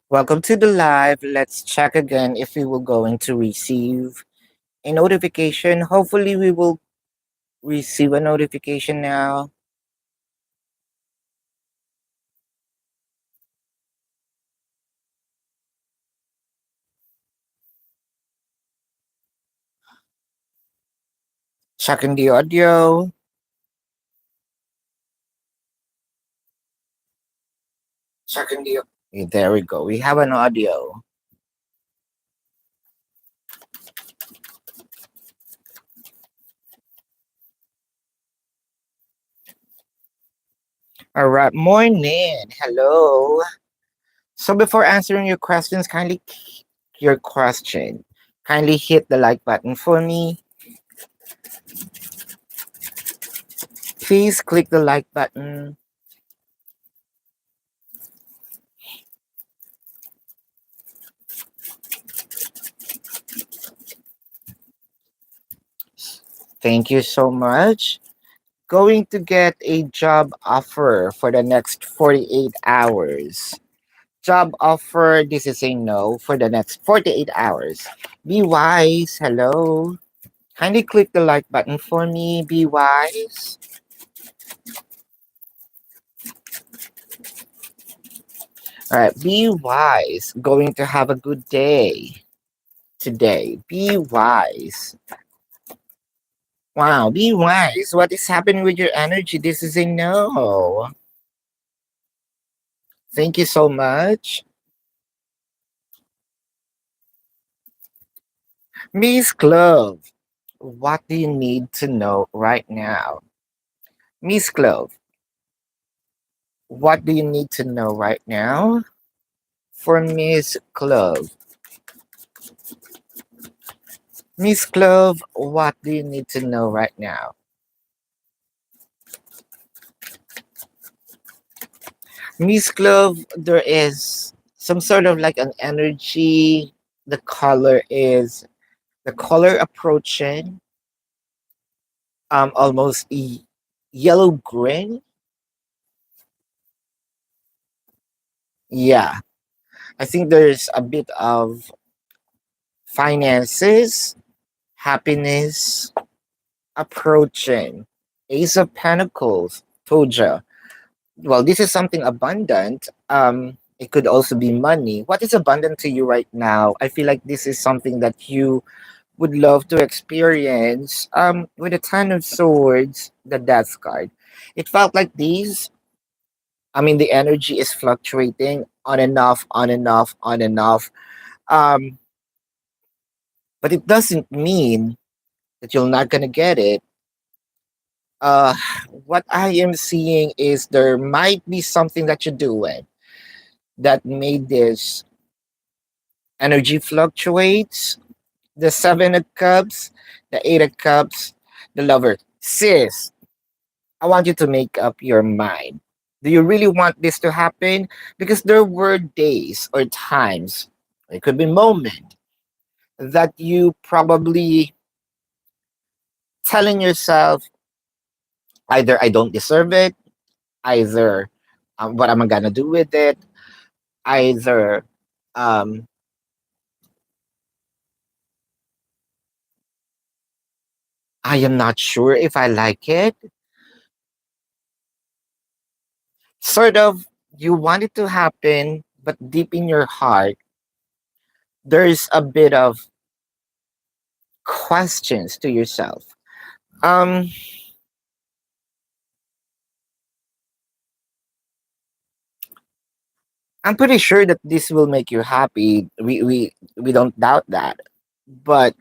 Welcome to the live. Let's check again if we will going to receive a notification. Hopefully, we will receive a notification now. Checking the audio. Checking the. There we go. We have an audio. All right. Morning. Hello. So before answering your questions, your question. Kindly hit the like button for me. Please click the like button. Thank you so much. Going to get a job offer for the next 48 hours. Job offer, this is a no for the next 48 hours. Be wise, hello. Kindly click the like button for me, be wise. All right, be wise. Going to have a good day today. Be wise. Wow, be wise. What is happening with your energy? This is a no. Thank you so much. Miss Clove, what do you need to know right now? Miss Clove, what do you need to know right now? For Miss Clove. Miss Clove, what do you need to know right now? Miss Clove, there is some sort of like an energy. The color is the color approaching almost yellow green. Yeah. I think there's a bit of finances, happiness approaching. Ace of Pentacles, told ya. Well, this is something abundant. It could also be money. What is abundant to you right now? I feel like this is something that you would love to experience. With the Ten of Swords, the Death card, it felt like these. I mean, the energy is fluctuating on and off, on and off, on and off. Um, but it doesn't mean that you're not gonna get it. Uh, what I am seeing is there might be something that you're doing that made this energy fluctuates. The Seven of Cups, the Eight of Cups, the Lover. Sis, I want you to make up your mind. Do you really want this to happen? Because there were days or times, it could be moment, that you probably telling yourself either I don't deserve it, either what am I gonna do with it, either um, I am not sure if I like it. Sort of, you want it to happen, but deep in your heart, there's a bit of questions to yourself. Um, I'm pretty sure that this will make you happy. We don't doubt that, but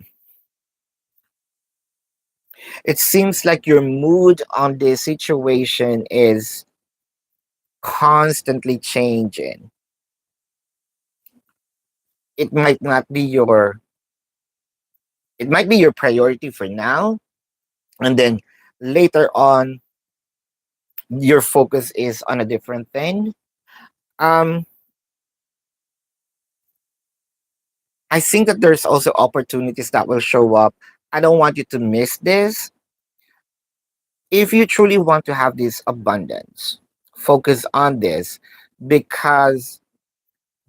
it seems like your mood on this situation is constantly changing. It might not be your it might be your priority for now, and then later on your focus is on a different thing. um I think that there's also opportunities that will show up. I don't want you to miss this. If you truly want to have this abundance, focus on this, because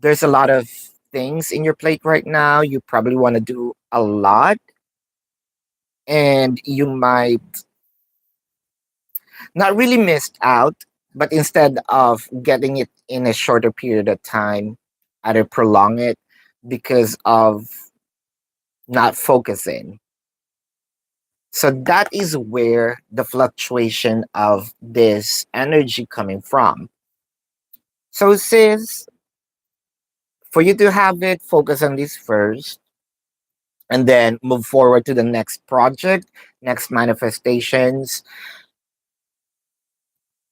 There's a lot of things in your plate right now. You probably want to do a lot, and you might not really missed out, but instead of getting it in a shorter period of time, either prolong it because of not focusing. So that is where the fluctuation of this energy coming from. So sis, for you to have it, focus on this first and then move forward to the next project, next manifestations.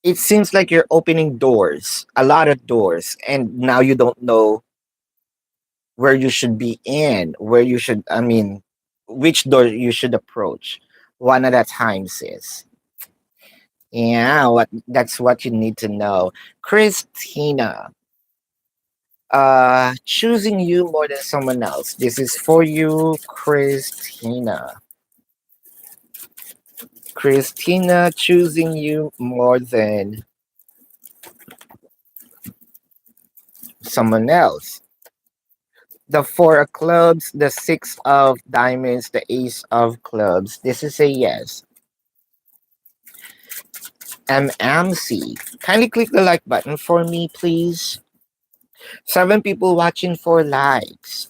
It seems like you're opening doors, a lot of doors, and now you don't know where you should be in, where you should, I mean, which door you should approach. One at a time, sis. Yeah, that's what you need to know. Christina, choosing you more than someone else. This is for you, Christina. Christina, choosing you more than someone else. The four of clubs, the six of diamonds, the ace of clubs. This is a yes. MMC. Kindly click the like button for me, please. 7 people watching, 4 likes.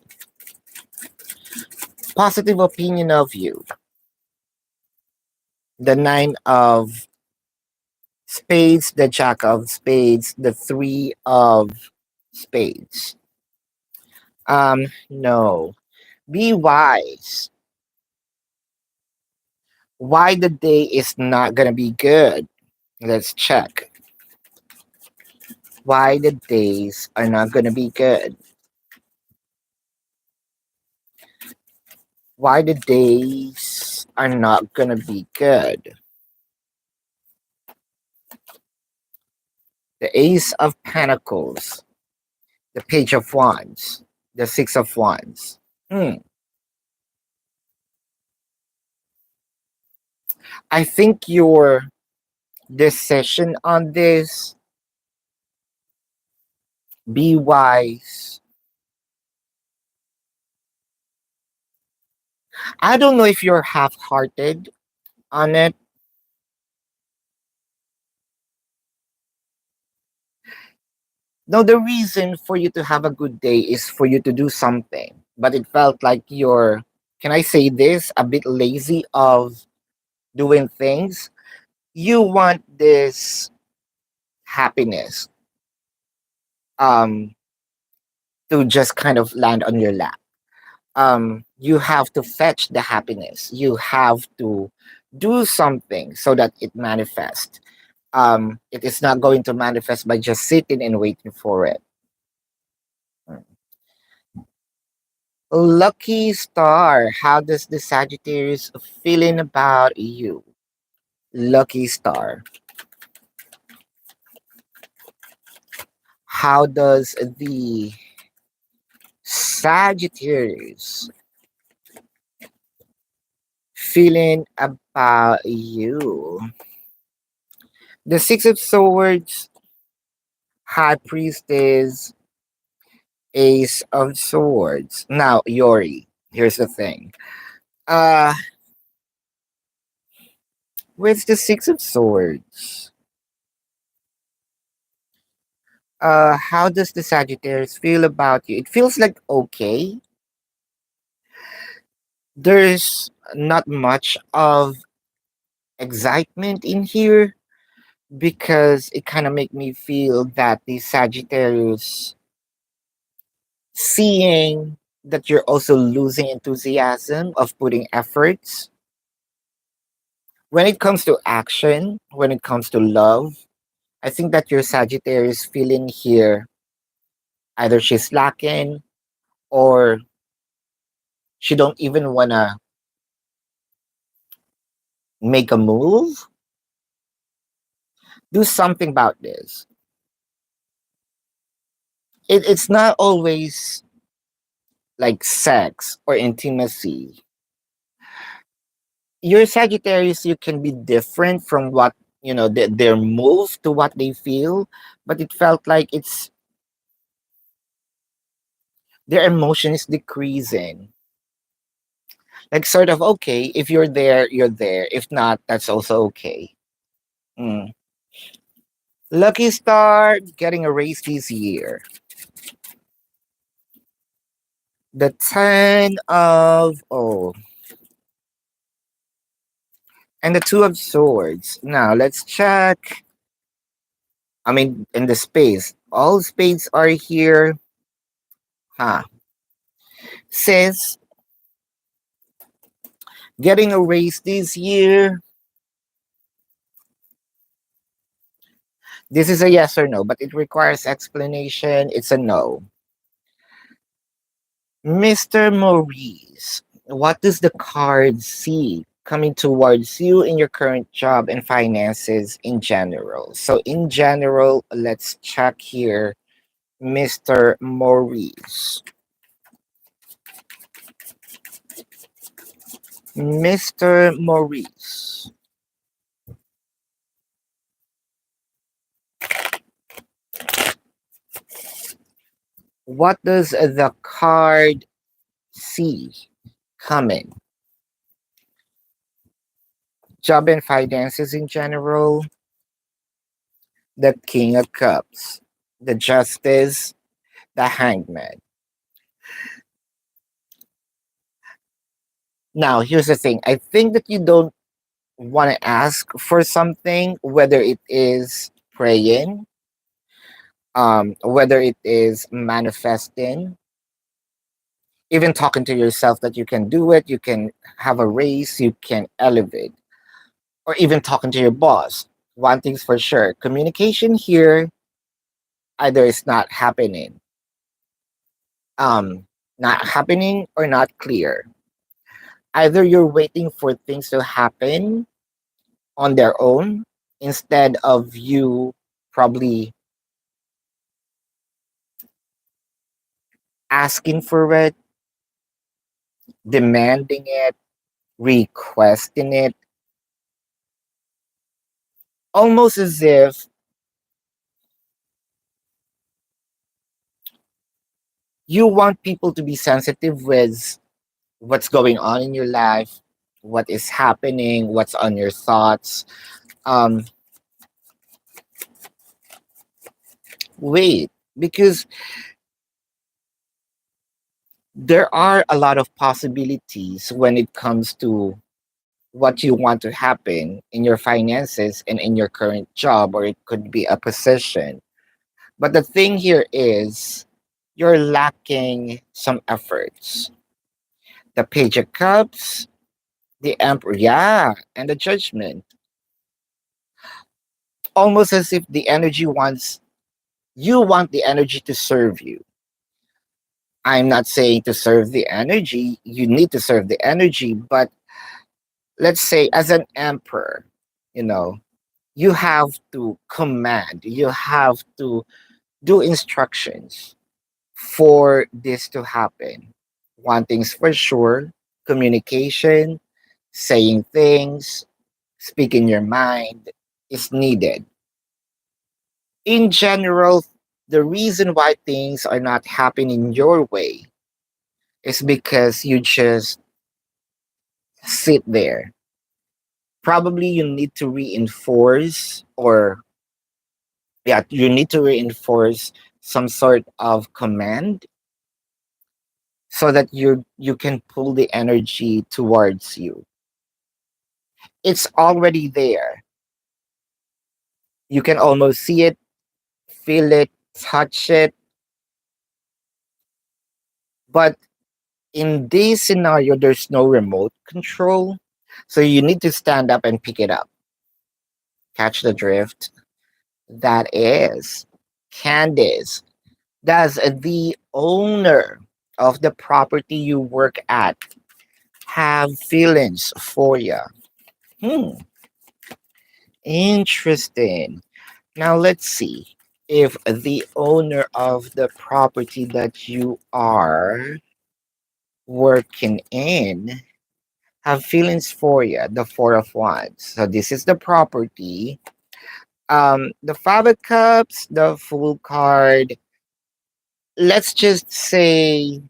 Positive opinion of you. The nine of spades, the jack of spades, the three of spades. No. Be wise. Why the day is not gonna be good? Let's check. Why the days are not gonna be good? Why the days are not gonna be good? The ace of pentacles, the page of wands, the six of wands. Hmm. I think your decision on this, be wise. I don't know if you're half-hearted on it. No, the reason for you to have a good day is for you to do something. But it felt like you're, can I say this, a bit lazy of doing things. You want this happiness um to just kind of land on your lap. You have to fetch the happiness. You have to do something so that it manifests. It is not going to manifest by just sitting and waiting for it. Lucky star, how does the Sagittarius feeling about you? Lucky star, how does the Sagittarius feeling about you? The Six of Swords, High Priestess, Ace of Swords. Now, Yori, here's the thing. Uh, with the Six of Swords, how does the Sagittarius feel about you? It feels like okay. There's not much of excitement in here because it kind of make me feel that the Sagittarius seeing that you're also losing enthusiasm of putting efforts when it comes to action, when it comes to love. I think that your Sagittarius feeling here, either she's lacking or she don't even wanna make a move. Do something about this. It's not always like sex or intimacy. Your Sagittarius, you can be different from what their move to what they feel, but it felt like it's Their emotion is decreasing. Like sort of okay, if you're there, you're there. If not, that's also okay. Mm. Lucky star getting a raise this year. The 10 of oh and the 2 of swords. Now let's check. I mean in the space. All spades are here. Huh. Says getting a raise this year. This is a yes or no, but it requires explanation. It's a no. Mr. Maurice, what does the card see coming towards you in your current job and finances in general? So, in general, let's check here, Mr. Maurice. Mr. Maurice, what does the card see coming? Job and finances in general, the King of Cups, the Justice, the Hangman. Now, here's the thing. I think that you don't want to ask for something, whether it is praying, whether it is manifesting, even talking to yourself that you can do it, you can have a raise, you can elevate, or even talking to your boss. One thing's for sure, communication here either is not happening or not clear. Either you're waiting for things to happen on their own instead of you probably asking for it, demanding it, requesting it, almost as if you want people to be sensitive with what's going on in your life, what is happening, what's on your thoughts. Um, Wait, because there are a lot of possibilities when it comes to what you want to happen in your finances and in your current job, or it could be a position. But the thing here is you're lacking some efforts. The Page of Cups, the Emperor, yeah, and the Judgment. Almost as if the energy wants, you want the energy to serve you. I'm not saying to serve the energy, you need to serve the energy, but let's say as an emperor, you know, you have to command, you have to do instructions for this to happen. One thing's for sure, communication, saying things, speaking your mind is needed. In general, the reason why things are not happening your way is because you just sit there. Probably you need to reinforce, or yeah, you need to reinforce some sort of command so that you can pull the energy towards you. It's already there. You can almost see it, feel it, touch it. But in this scenario, there's no remote control. So you need to stand up and pick it up. Catch the drift? That is Candice. Does the owner of the property you work at have feelings for you? Hmm, interesting. Now let's see if the owner of the property that you are working in have feelings for you. The Four of Wands. So this is the property. The Five of Cups, the Fool card, let's just say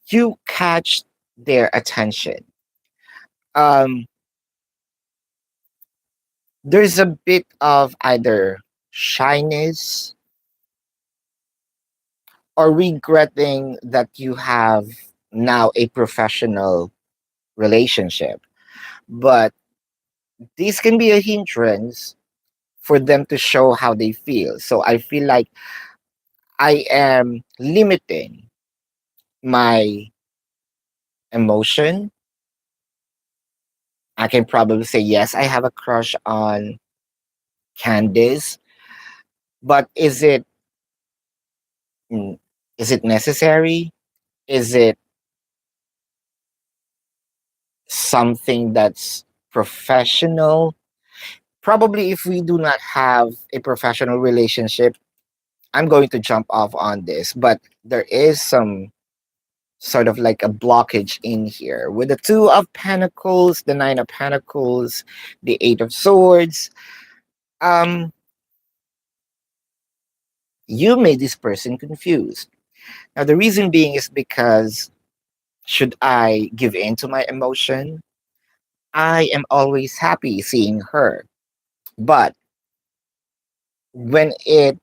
you catch their attention. Um, there's a bit of either shyness or regretting that you have now a professional relationship. But this can be a hindrance for them to show how they feel. So I feel like I am limiting my emotion. I can probably say, yes, I have a crush on Candice, but mm, is it necessary? Is it something that's professional? Probably if we do not have a professional relationship, I'm going to jump off on this, but there is some sort of like a blockage in here with the two of pentacles, the nine of pentacles, the eight of swords. Um, you made this person confused. Now the reason being is because should I give in to my emotion? I am always happy seeing her. But when it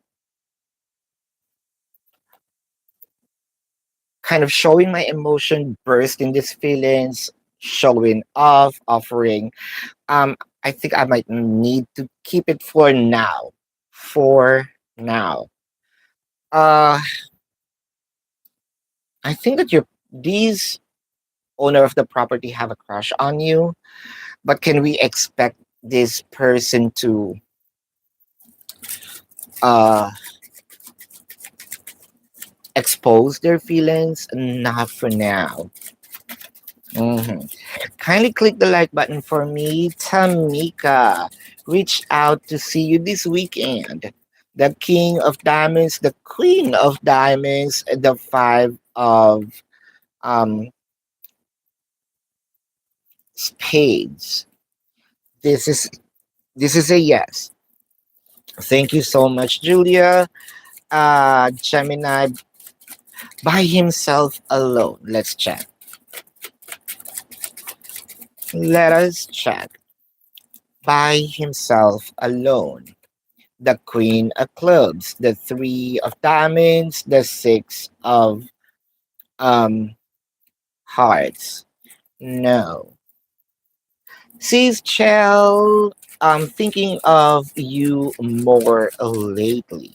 kind of showing my emotion, bursting these feelings, showing off, offering, I think I might need to keep it for now. For now. Uh I think that these owner of the property have a crush on you, but can we expect this person to uh expose their feelings? Not for now. Mhm. Kindly click the like button for me, Tamika. Reach out to see you this weekend. The King of Diamonds, the Queen of Diamonds, the Five of um, Spades. This is this is a yes. Thank you so much, Julia. Gemini by himself alone. Let's check. Let us check. By himself alone. The Queen of Clubs, the Three of Diamonds, the Six of um Hearts. No. Sees Chell, I'm thinking of you more lately.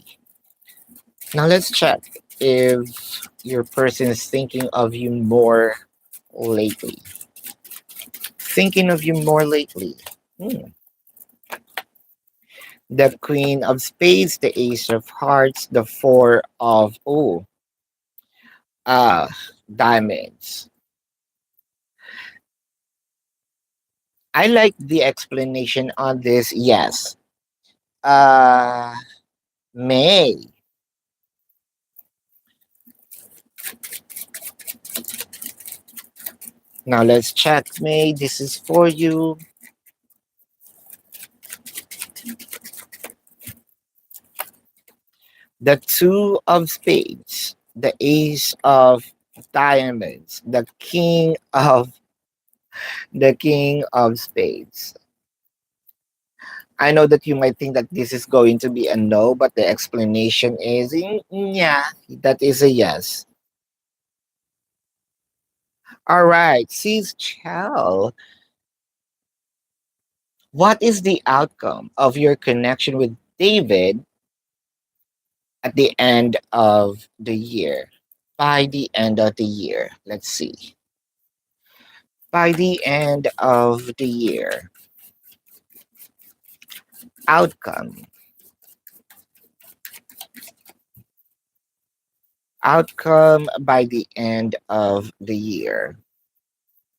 Now let's check if your person is thinking of you more lately. Thinking of you more lately. Hmm. The Queen of Spades, the Ace of Hearts, the Four of uh diamonds. I like the explanation on this. Yes. Uh May. Now let's check, May. This is for you. The Two of Spades, the Ace of Diamonds, the King of Spades. I know that you might think that this is going to be a no, but the explanation is yeah, that is a yes. All right, Sis Chell, what is the outcome of your connection with David at the end of the year? By the end of the year, let's see. By the end of the year, outcome. Outcome by the end of the year.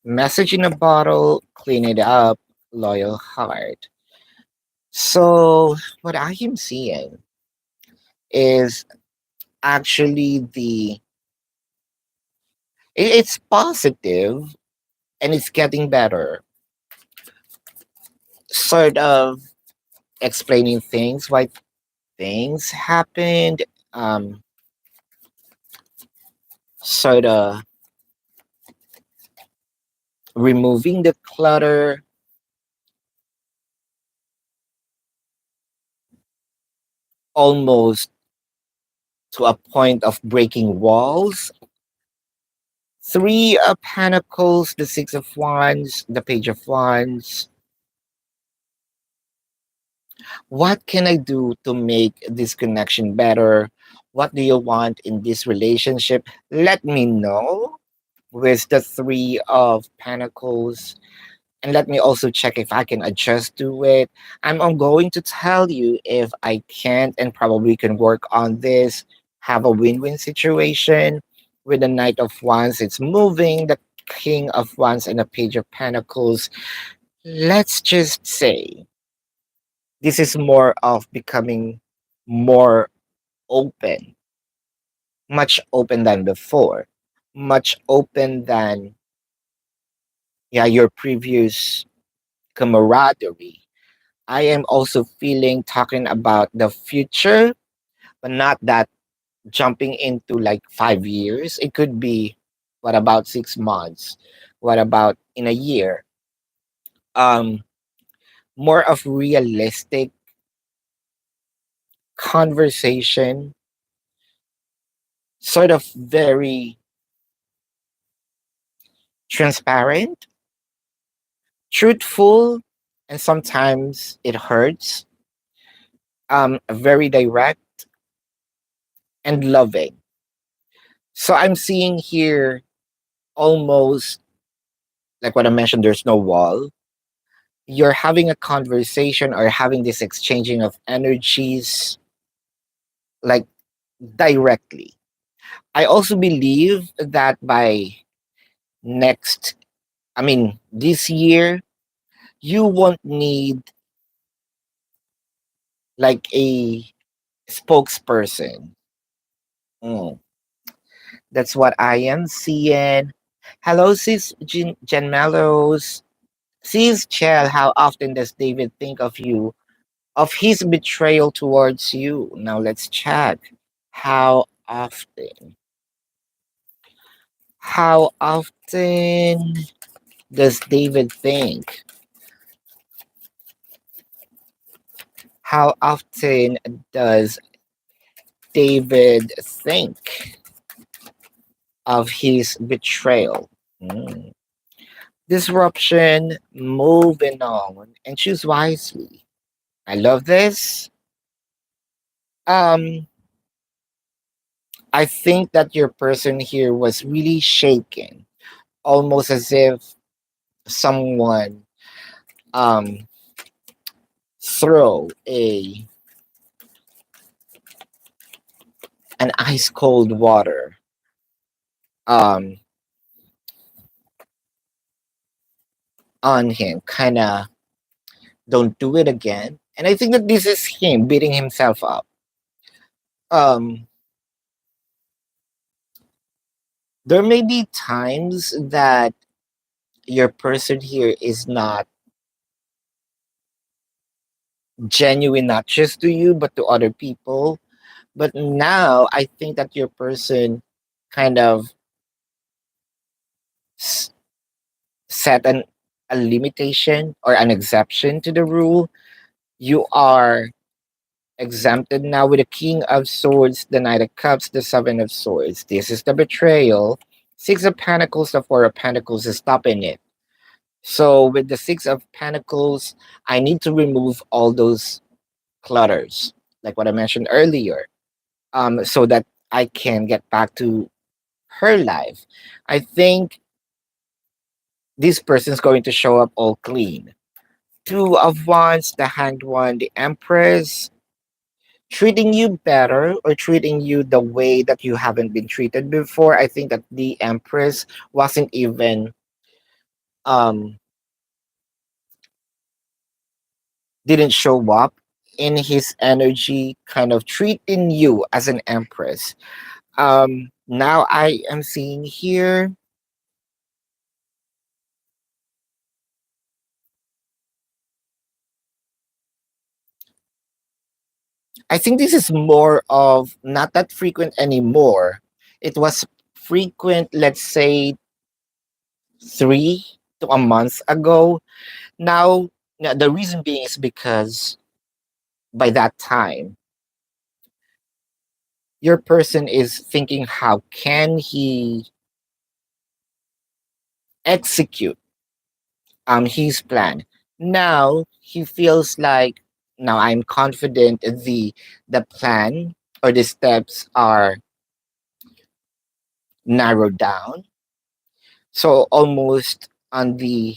Message in a bottle, clean it up, loyal heart. So, what I am seeing is actually it's positive and it's getting better. Sort of explaining things. Why? things happened, um, sort of removing the clutter, almost to a point of breaking walls. Three of Pentacles, the Six of Wands, the Page of Wands. What can I do to make this connection better? What do you want in this relationship? Let me know with the Three of Pentacles. And let me also check if I can adjust to it. I'm going to tell you if I can't and probably can work on this, have a win-win situation. With the Knight of Wands, it's moving, the King of Wands and the Page of Pentacles. Let's just say this is more of becoming more open, much open than before, much open than, yeah, your previous camaraderie. I am also feeling talking about the future, but not that jumping into like 5 years. It could be, what about 6 months? What about in a year? Um, More of realistic conversation, sort of very transparent, truthful, and sometimes it hurts. Very direct and loving. So I'm seeing here almost like what I mentioned, there's no wall. You're having a conversation or having this exchanging of energies like directly. I also believe that by next, I mean, this year, you won't need like a spokesperson. Mm, that's what I am seeing. Hello, sis Jen Mellows. Sis Chell, how often does David think of you, of his betrayal towards you? Now let's check. How often? How often does David think? How often does David think of his betrayal? Hmm. Disruption, moving on, and choose wisely. I love this. Um, I think that your person here was really shaken, almost as if someone um throw a an ice cold water um on him, kind of don't do it again. And I think that this is him beating himself up. Um, there may be times that your person here is not genuine, not just to you, but to other people. But now I think that your person kind of s- set a limitation or an exception to the rule. You are exempted now with the King of Swords, the Knight of Cups, the Seven of Swords. This is the betrayal. Six of Pentacles, the Four of Pentacles is stopping it. So with the Six of Pentacles, I need to remove all those clutters, like what I mentioned earlier, so that I can get back to her life. I think this person is going to show up all clean. Two of Wands, the Hanged One, the Empress, treating you better or treating you the way that you haven't been treated before. I think that the Empress wasn't even um didn't show up in his energy, kind of treating you as an Empress. Now I am seeing here, I think this is more of not that frequent anymore. It was frequent, let's say, 3 to a month ago. Now, the reason being is because by that time, your person is thinking how can he execute his plan. Now he feels like now I'm confident the plan or the steps are narrowed down. So almost on the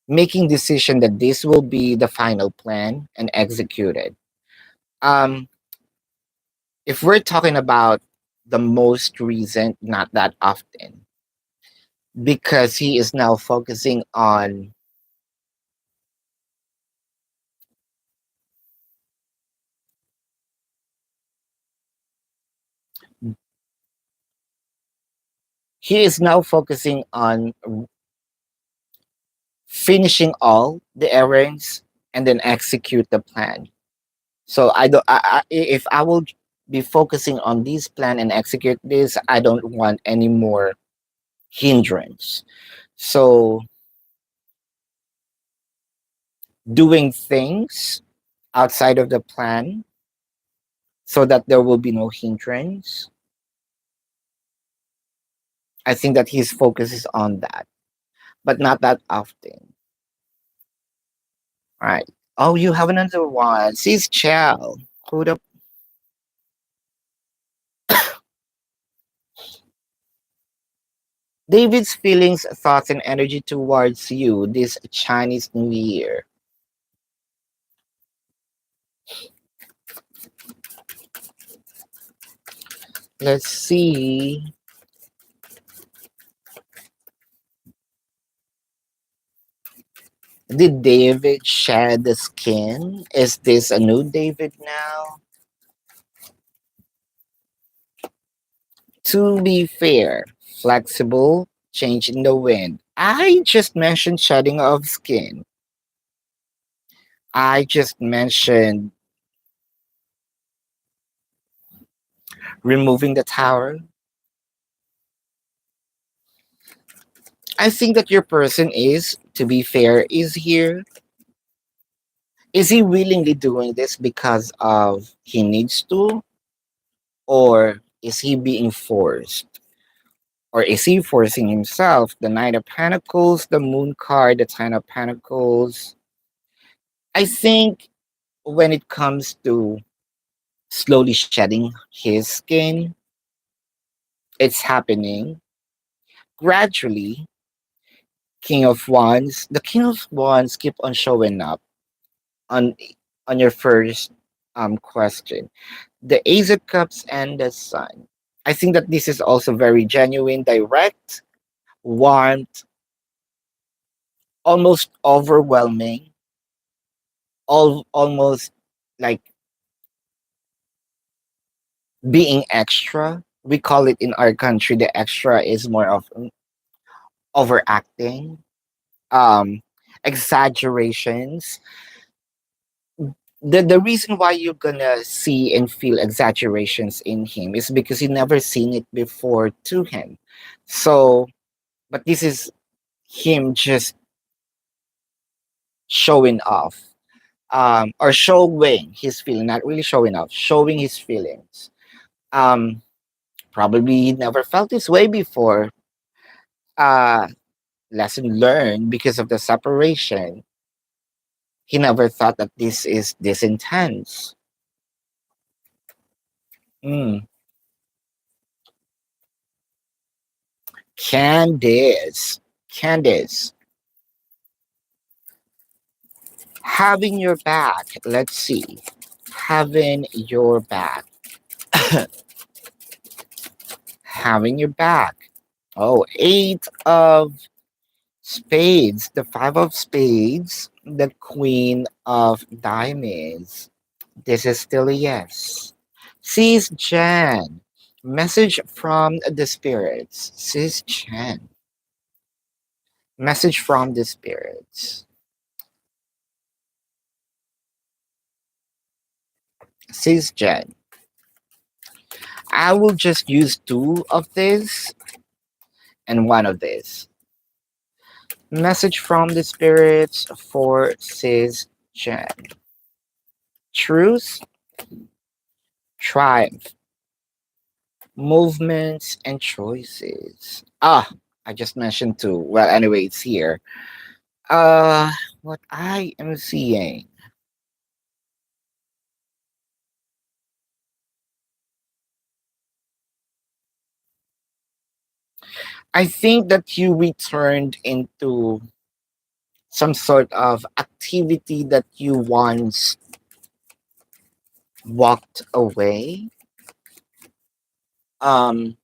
making decision that this will be the final plan and executed. Um, if we're talking about the most recent, not that often, because he is now focusing on he is now focusing on finishing all the errands and then execute the plan. So I don't. If I will be focusing on this plan and execute this, I don't want any more hindrance. So doing things outside of the plan so that there will be no hindrance. I think that his focus is on that, but not that often. All right. Oh, you have another one. Sis Chow. Hold up. David's feelings, thoughts, and energy towards you this Chinese New Year. Let's see. Did David shed the skin? Is this a new David now? To be fair, flexible, change in the wind. I just mentioned shedding of skin. I just mentioned removing the tower. I think that your person is, to be fair, is here. Is he willingly doing this because of he needs to, or is he being forced? Or is he forcing himself? The Knight of Pentacles, the Moon card, the Ten of Pentacles. I think when it comes to slowly shedding his skin, it's happening gradually. King of Wands, the King of Wands keep on showing up on your first question. The Ace of Cups and the Sun. I think that this is also very genuine, direct, warmth, almost overwhelming, almost like being extra. We call it in our country the extra is more of overacting, um, exaggerations. The reason why you're gonna see and feel exaggerations in him is because you never seen it before to him. So, but this is him just showing off, or showing his feeling, not really showing off, showing his feelings. Um, Probably he never felt this way before. Uh, Lesson learned because of the separation. He never thought that this is this intense. Mm. Candice, Candice, having your back. Let's see, having your back, having your back. Oh, eight of spades, the five of spades, the queen of diamonds. This is still a yes. Sis Jan, message from the spirits. Sis Jan, message from the spirits. Cisgen. I will just use two of this and one of this. Message from the spirits for Cisgen. Truth, triumph, movements, and choices. Ah, I just mentioned two. Well, anyway, it's here. Uh, what I am seeing. I think that you returned into some sort of activity that you once walked away. Um,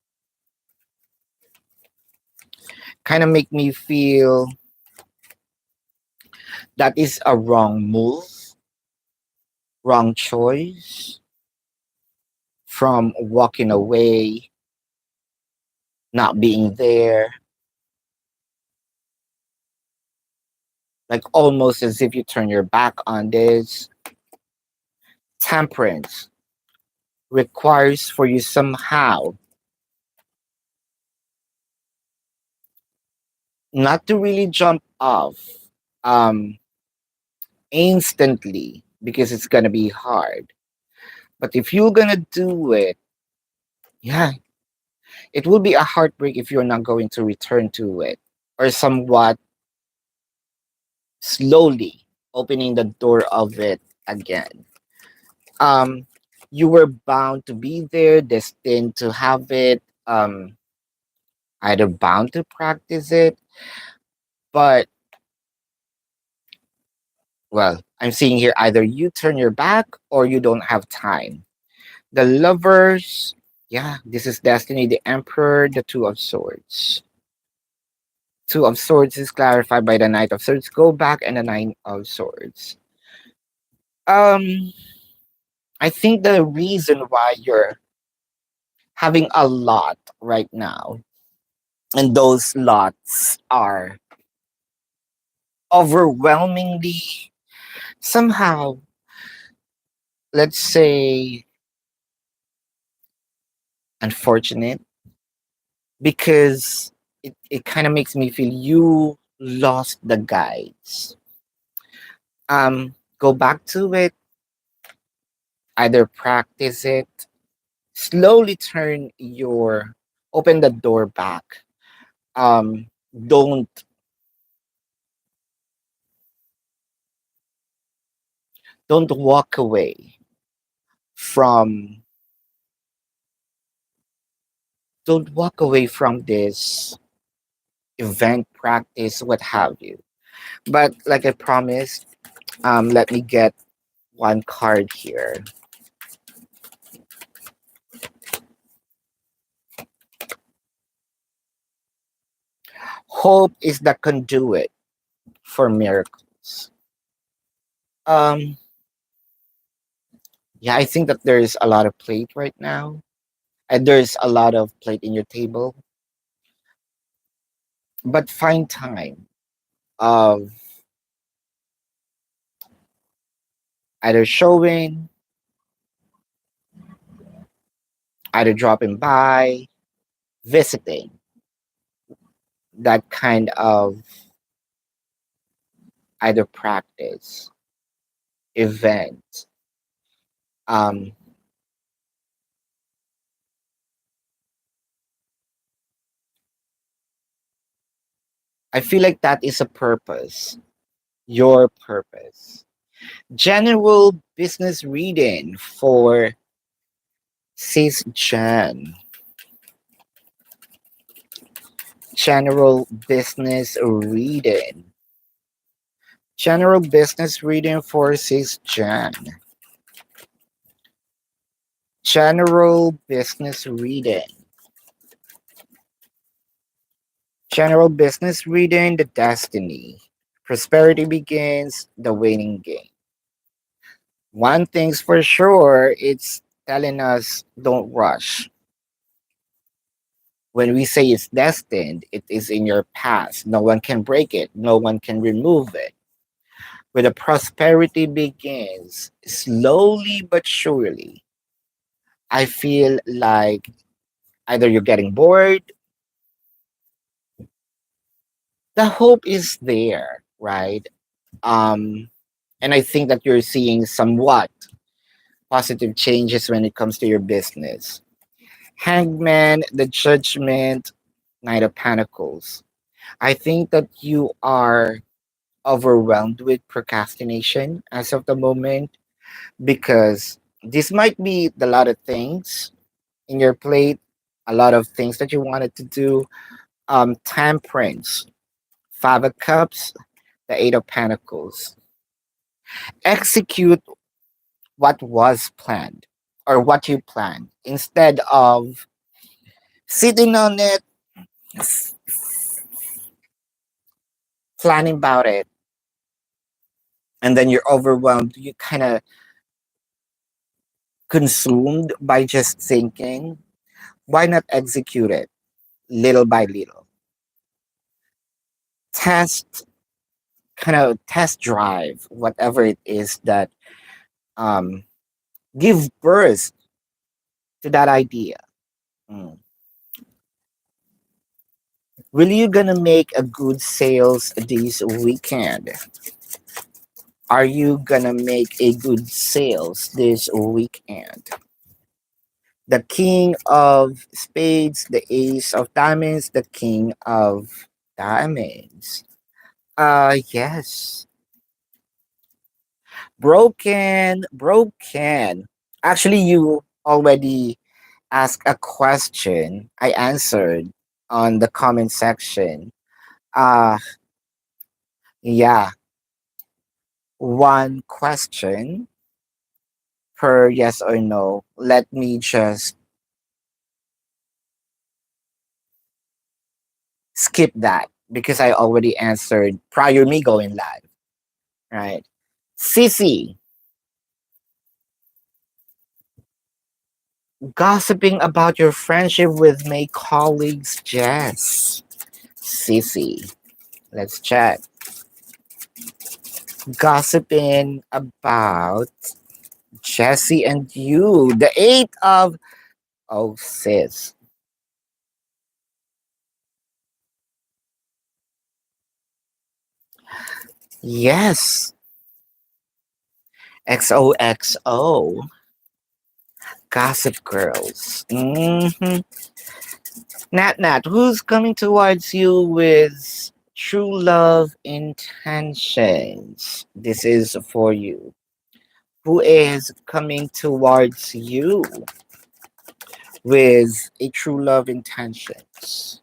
Kind of make me feel that is a wrong move, wrong choice from walking away, not being there, like almost as if you turn your back on this. Temperance requires for you somehow not to really jump off um, instantly because it's gonna be hard. But if you're gonna do it, yeah, it will be a heartbreak if you're not going to return to it or somewhat slowly opening the door of it again. Um, you were bound to be there, destined to have it, either bound to practice it, but well, I'm seeing here either you turn your back or you don't have time. The lovers, yeah, this is destiny, the emperor, the two of swords. Two of swords is clarified by the knight of swords. Go back and the nine of swords. Um, I think the reason why you're having a lot right now, and those lots are overwhelmingly somehow, let's say, unfortunate because it kind of makes me feel you lost the guides. Go back to it, either practice it, slowly turn your open the door back. Um, don't don't walk away from don't walk away from this event practice, what have you. But like I promised, let me get one card here. Hope is the conduit for miracles. Um, yeah, I think that there's a lot of plate right now, and there's a lot of plate in your table. But find time of either showing, either dropping by, visiting that kind of either practice, event. Um, I feel like that is a purpose, your purpose. General business reading for Sis Jan. General business reading. General business reading for Sis Jan. General business reading. General business reading, the destiny. Prosperity begins, the waiting game. One thing's for sure, it's telling us don't rush. When we say it's destined, it is in your past. No one can break it, no one can remove it. where the prosperity begins slowly but surely. I feel like either you're getting bored, the hope is there, right? Um, and I think that you're seeing somewhat positive changes when it comes to your business. Hangman, the Judgment, Knight of Pentacles. I think that you are overwhelmed with procrastination as of the moment because this might be a lot of things in your plate, a lot of things that you wanted to do. Temperance, Five of Cups, the Eight of Pentacles. Execute what was planned or what you planned instead of sitting on it, planning about it, and then you're overwhelmed. You kind of consumed by just thinking. Why not execute it little by little? Test, kind of test drive whatever it is that um, give birth to that idea. Mm. Will you gonna make a good sales this weekend? Are you gonna make a good sales this weekend? The king of spades, the ace of diamonds, the king of diamonds. Yes. Broken. Actually, you already asked a question. I answered on the comment section. Uh, yeah, one question per yes or no. Let me just skip that because I already answered prior me going live, right? Sissy, gossiping about your friendship with my colleagues, Jess. Sissy, let's check. Gossiping about Jesse and you. The eight of, oh, sis. Yes, XOXO. Gossip Girls. Nat, who's coming towards you with true love intentions? This is for you. Who is coming towards you with a true love intentions?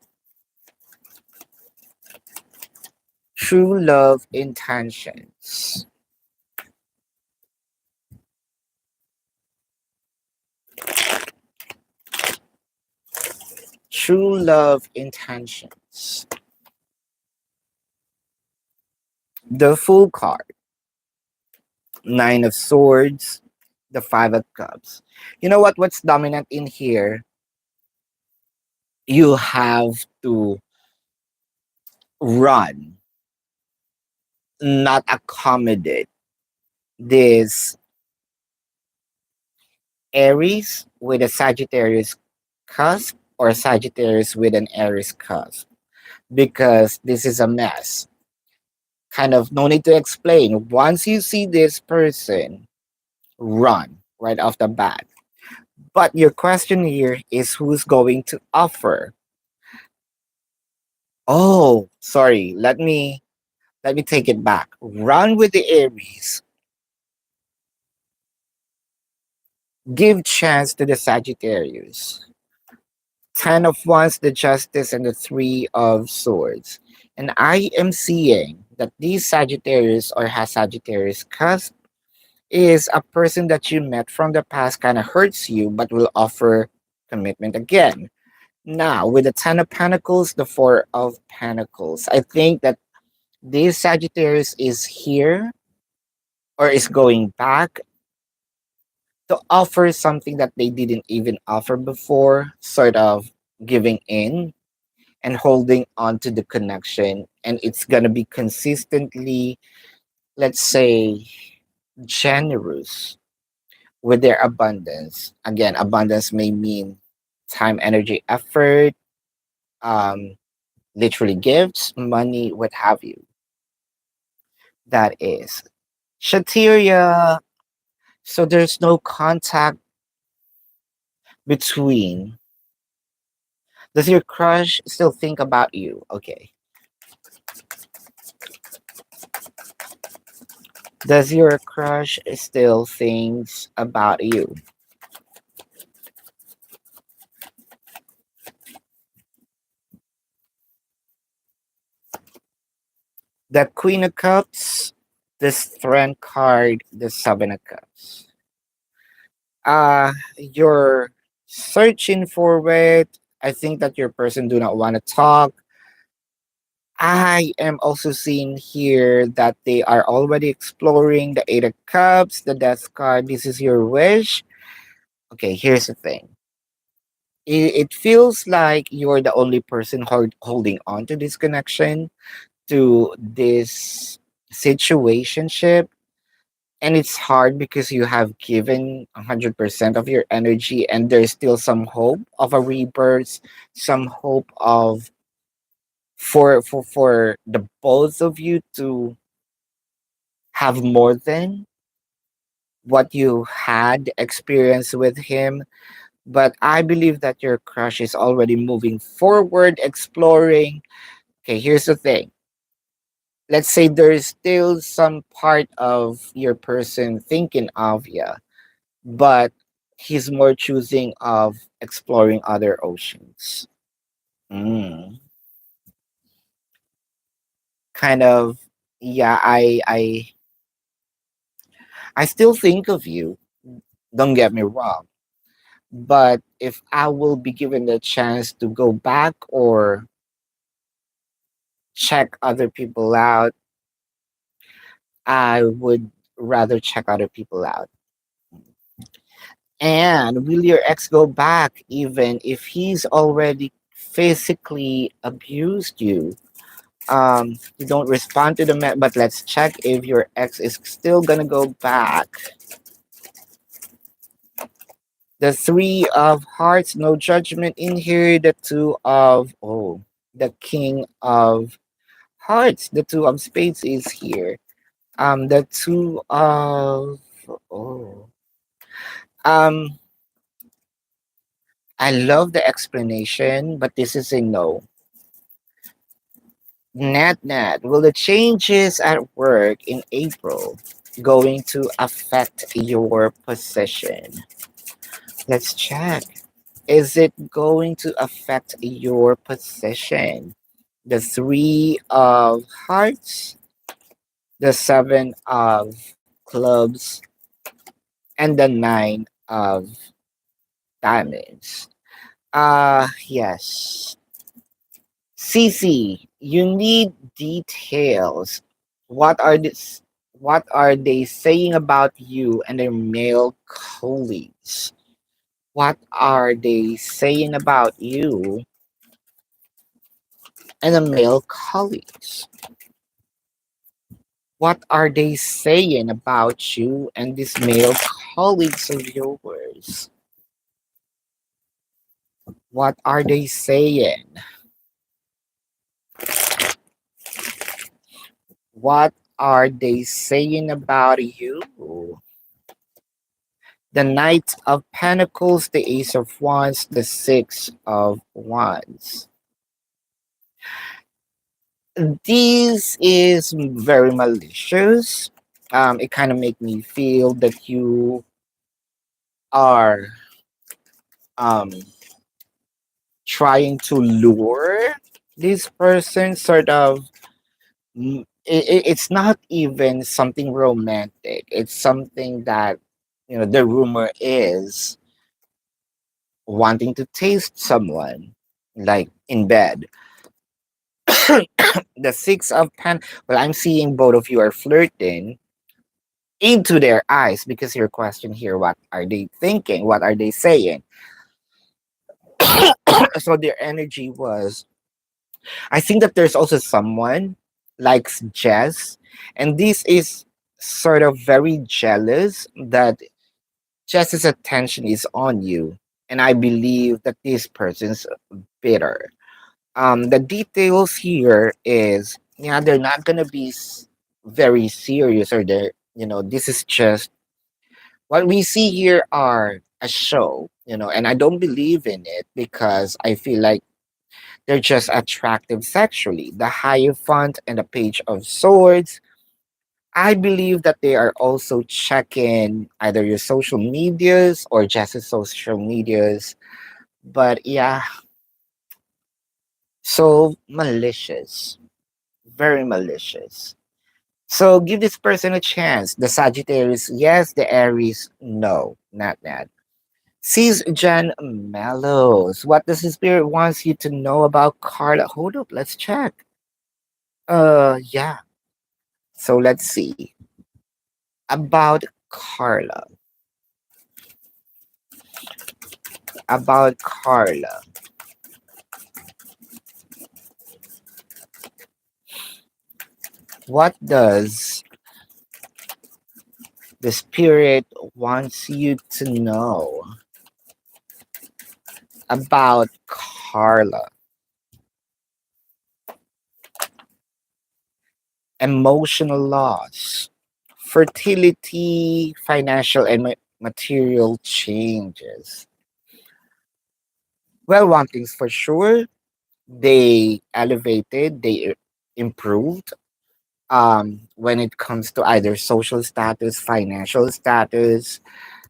True love intentions. True love intentions. The full card. Nine of Swords. The Five of Cups. You know what? What's dominant in here? You have to run, not accommodate this Aries with a Sagittarius cusp or Sagittarius with an Aries cusp because this is a mess. Kind of no need to explain. Once you see this person, run right off the bat. But your question here is who's going to offer? Oh, sorry. Let me take it back. Run with the Aries. Give chance to the Sagittarius. Ten of Wands, the Justice, and the Three of Swords. And I am seeing that these Sagittarius or has Sagittarius cusp is a person that you met from the past kind of hurts you but will offer commitment again. Now, with the Ten of Pentacles, the Four of Pentacles, I think that this Sagittarius is here or is going back to offer something that they didn't even offer before, sort of giving in and holding on to the connection. And it's going to be consistently let's say, generous with their abundance. Again, abundance may mean time, energy, effort, um, literally gifts, money, what have you. That is. Shateria, so there's no contact between. Does your crush still think about you? Okay. Does your crush still thinks about you? The Queen of Cups, the Strength card, the Seven of Cups. You're searching for it. I think that your person do not want to talk. I am also seeing here that they are already exploring the Eight of Cups, the Death card. This is your wish. Okay, here's the thing. It feels like you're the only person holding on to this connection, to this situationship. And it's hard because you have given 100% of your energy, and there's still some hope of a rebirth, some hope of for the both of you to have more than what you had experience with him. But I believe that your crush is already moving forward, exploring. Okay, here's the thing. Let's say there's still some part of your person thinking of you, but he's more choosing of exploring other oceans. Mm. Kind of, yeah. I still think of you. Don't get me wrong, but if I will be given the chance to go back or check other people out, I would rather check other people out. And will your ex go back even if he's already physically abused you? You don't respond to the but let's check if your ex is still gonna go back. The Three of Hearts, no judgment in here. The Two of, oh, the King of Hearts, the Two of Spades is here. The Two of, oh, um, I love the explanation, but this is a no. Nat, will the changes at work in April going to affect your position? Let's check. Is it going to affect your position? The Three of Hearts, the Seven of Clubs, and the Nine of Diamonds. Yes. Cece, you need details. What are this? What are they saying about you and their male colleagues? What are they saying about you and the male colleagues? What are they saying about you and these male colleagues of yours? What are they saying? What are they saying about you? The Knight of Pentacles, the Ace of Wands, the Six of Wands. This is very malicious. It kind of make me feel that you are um, trying to lure this person, sort of. It's not even something romantic. It's something that, the rumor is wanting to taste someone, like in bed. The Six of Pen. Well, I'm seeing both of you are flirting into their eyes, because your question here, what are they thinking? What are they saying? So their energy was, I think that there's also someone. likes Jess, and this is sort of very jealous that Jess's attention is on you, and I believe that this person's bitter. The details here is, yeah, they're not gonna be very serious, or they're, this is just what we see here are a show, and I don't believe in it because I feel like they're just attractive sexually. The Hierophant and the Page of Swords, I believe that they are also checking either your social medias or just your social medias. But yeah, so malicious, very malicious. So give this person a chance. The Sagittarius, yes. The Aries, no, not that. Sees Jan Mellows. What does the spirit wants you to know about Carla? Hold up, let's check. Yeah. So let's see about Carla. About Carla. What does the spirit wants you to know about Carla? Emotional loss, fertility, financial and material changes. Well, one thing's for sure, they elevated, they improved when it comes to either social status, financial status,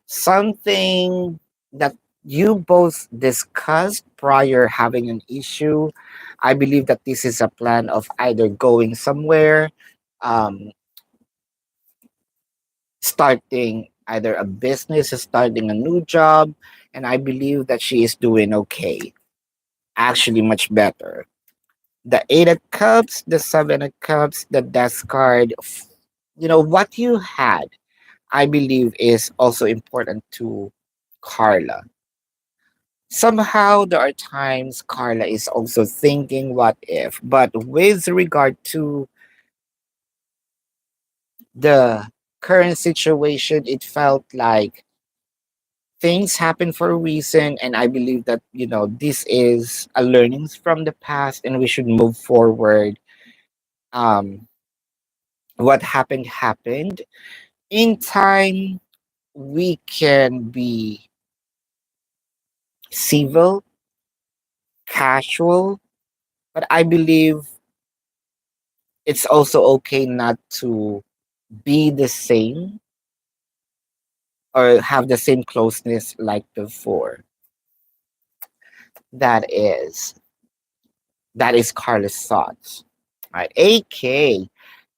something that you both discussed prior having an issue. I believe that this is a plan of either going somewhere, um, starting either a business, starting a new job, and I believe that she is doing okay, actually much better. The Eight of Cups, the Seven of Cups, the Death card, what you had, I believe, is also important to Carla. Somehow, there are times Carla is also thinking, what if? But with regard to the current situation, it felt like things happen for a reason. And I believe that, this is a learnings from the past and we should move forward. Um, what happened happened. In time, we can be civil, casual, but I believe it's also okay not to be the same or have the same closeness like before. That is that is Carla's thoughts. Right. AK,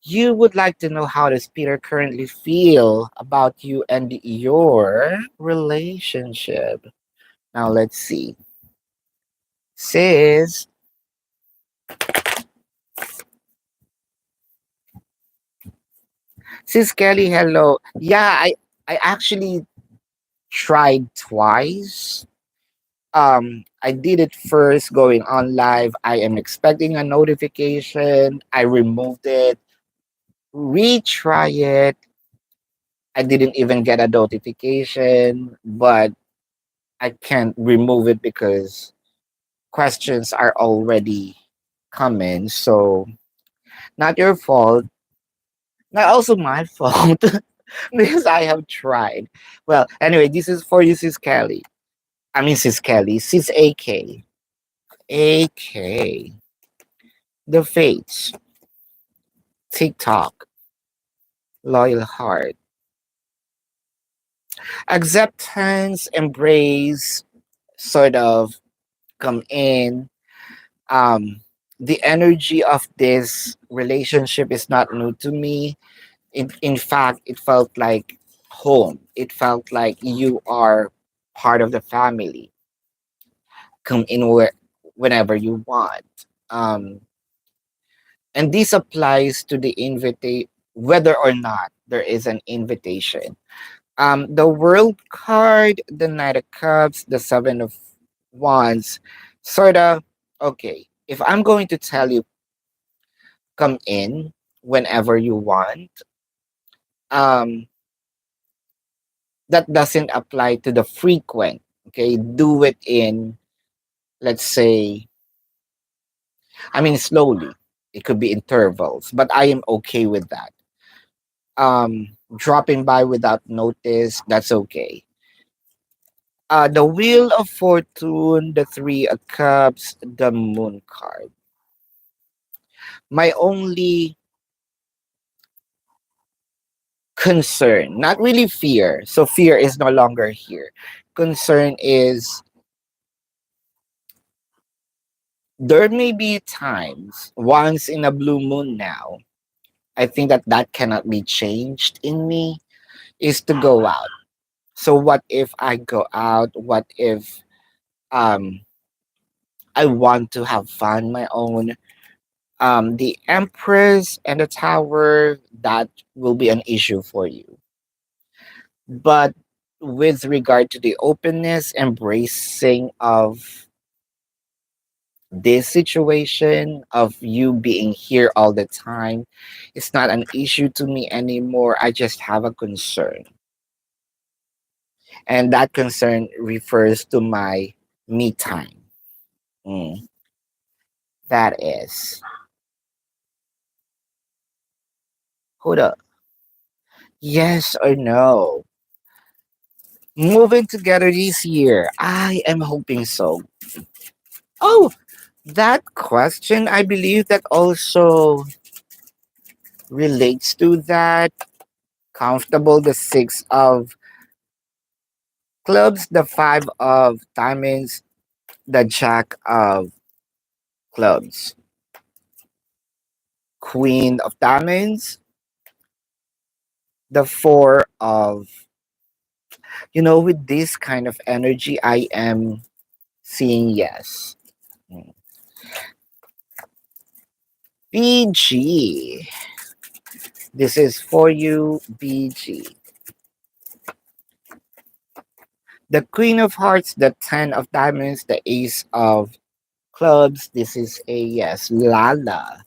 you would like to know how does Peter currently feel about you and your relationship. Now let's see. Sis, Sis Kelly, hello. Yeah, I actually tried twice. I did it first going on live. I am expecting a notification. I removed it, retry it. I didn't even get a notification, but I can't remove it because questions are already coming. So not your fault. Not also my fault because I have tried. Well, anyway, this is for you, Sis Kelly. I mean, Sis Kelly, Sis AK. AK. The Fates. TikTok. Loyal Heart. Acceptance, embrace, sort of come in. Um, the energy of this relationship is not new to me. In fact, it felt like home. It felt like you are part of the family. Come in whenever you want. Um, and this applies to the invitation, whether or not there is an invitation. The World card, the Knight of Cups, the Seven of Wands, sort of. Okay, if I'm going to tell you come in whenever you want. Um, that doesn't apply to the frequent. Okay, do it in, let's say, I mean, slowly. It could be intervals, but I am okay with that. Dropping by without notice, that's okay. The Wheel of Fortune, the Three of Cups, the Moon card. My only concern, not really fear. So fear is no longer here. Concern is there may be times, once in a blue moon now, I think that that cannot be changed in me, is to go out. So what if I go out? What if um I want to have fun my own? The Empress and the Tower, that will be an issue for you. But with regard to the openness, embracing of this situation, of you being here all the time, it's not an issue to me anymore. I just have a concern. And that concern refers to my me time. Mm, that is. Hold up. Yes or no? Moving together this year. I am hoping so. Oh, that question, I believe that also relates to that. Comfortable, the six of clubs, the five of diamonds, the jack of clubs, queen of diamonds, the four of, with this kind of energy, I am seeing yes. Mm. BG. This is for you, BG. The queen of hearts, the 10 of diamonds, the ace of clubs. This is a yes. Lala.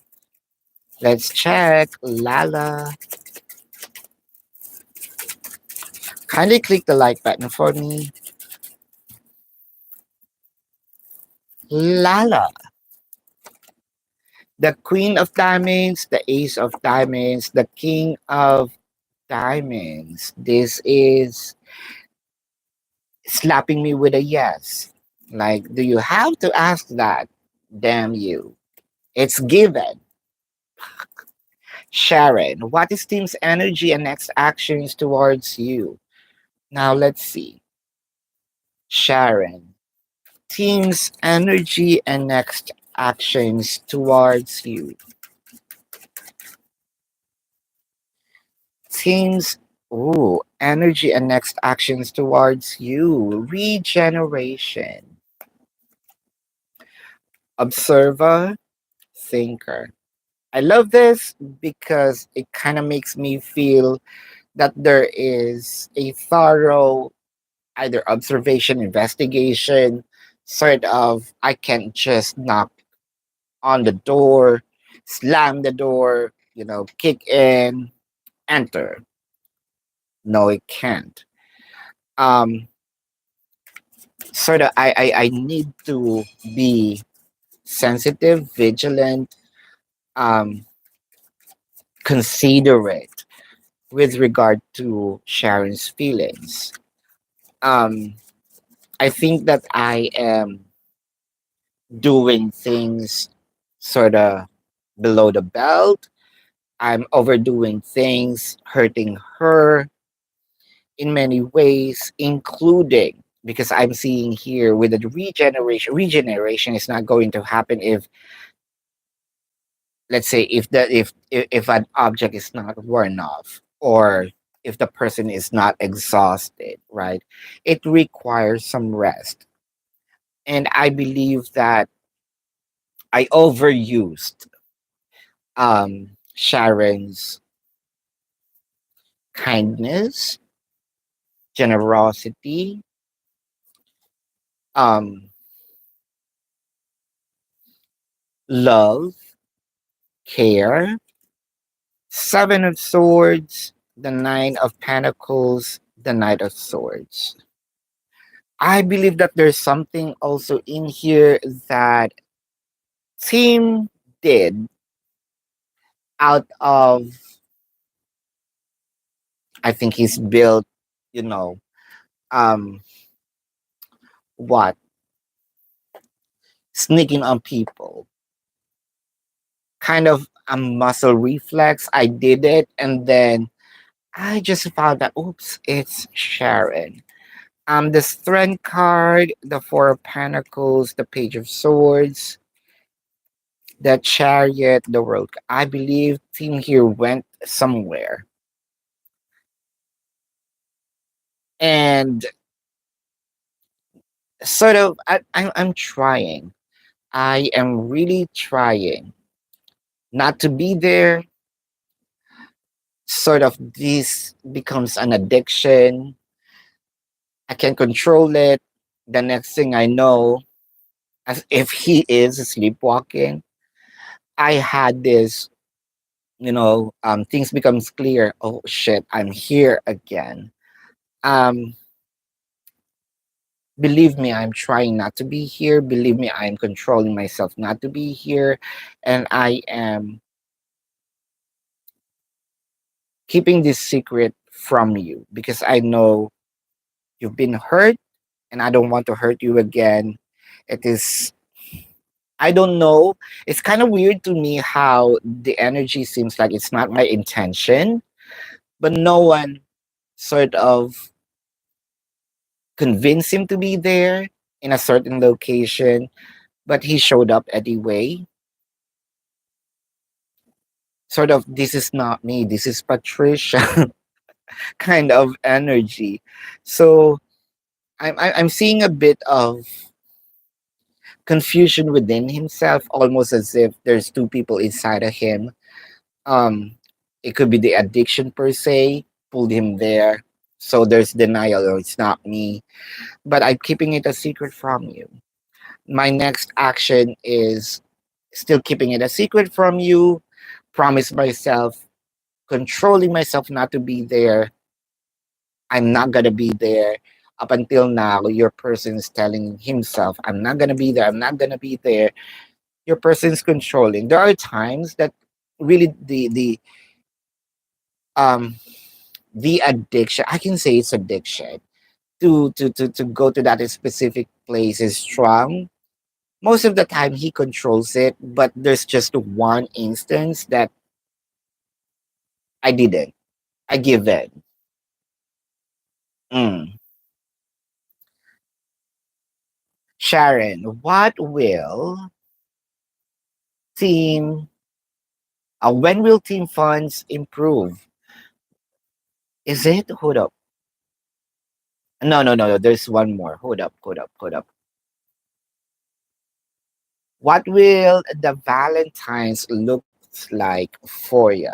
Let's check. Lala. Kindly click the like button for me. Lala. The queen of diamonds, the ace of diamonds, the king of diamonds. This is slapping me with a yes. Like, do you have to ask that? Damn you. It's given. Sharon, what is team's energy and next actions towards you? Now let's see. Sharon, team's energy and next actions towards you. Team's energy and next actions towards you. Regeneration. Observer, thinker. I love this because it kind of makes me feel that there is a thorough either observation, investigation, sort of, I can't just knock on the door, slam the door, kick in, enter. No, it can't. Um, Sort of, I need to be sensitive, vigilant, um, considerate with regard to Sharon's feelings. Um, I think that I am doing things sort of below the belt. I'm overdoing things, hurting her in many ways, including because I'm seeing here with the regeneration. Regeneration is not going to happen if, let's say, if an object is not worn off, or if the person is not exhausted, right? It requires some rest, and I believe that I overused Sharon's kindness, generosity, um, love, care. Seven of Swords, the Nine of Pentacles, the Knight of Swords. I believe that there's something also in here that Tim did out of, I think he's built, you know, um, what? Sneaking on people. Kind of a muscle reflex. I did it and then I just found that, oops, it's Sharon. The Strength card, the Four of Pentacles, the Page of Swords, the Chariot, the World. I believe team here went somewhere, and sort of, I'm trying. I am really trying not to be there. Sort of, this becomes an addiction. I can control it. The next thing I know, as if he is sleepwalking, I had this, things becomes clear. Oh shit, I'm here again. Um, Believe me, I'm trying not to be here. Believe me, I'm controlling myself not to be here. And I am keeping this secret from you because I know you've been hurt and I don't want to hurt you again. It is, I don't know. It's kind of weird to me how the energy seems like it's not my intention, but no one sort of convinced him to be there in a certain location, but he showed up anyway. Sort of, this is not me, this is Patricia kind of energy. So I'm seeing a bit of confusion within himself, almost as if there's two people inside of him. Um, it could be the addiction per se pulled him there. So there's denial, or it's not me, but I'm keeping it a secret from you. My next action is still keeping it a secret from you, promise myself, controlling myself not to be there. I'm not gonna be there. Up until now, your person is telling himself, I'm not gonna be there, I'm not gonna be there. Your person is controlling. There are times that really um the addiction, I can say it's addiction, to go to that specific place is strong. Most of the time he controls it, but there's just one instance that I didn't. I give in. Mm. Sharon, what will team when will team funds improve? Is it? Hold up. No, no, no, no. There's one more. Hold up, hold up, hold up. What will the Valentine's look like for you?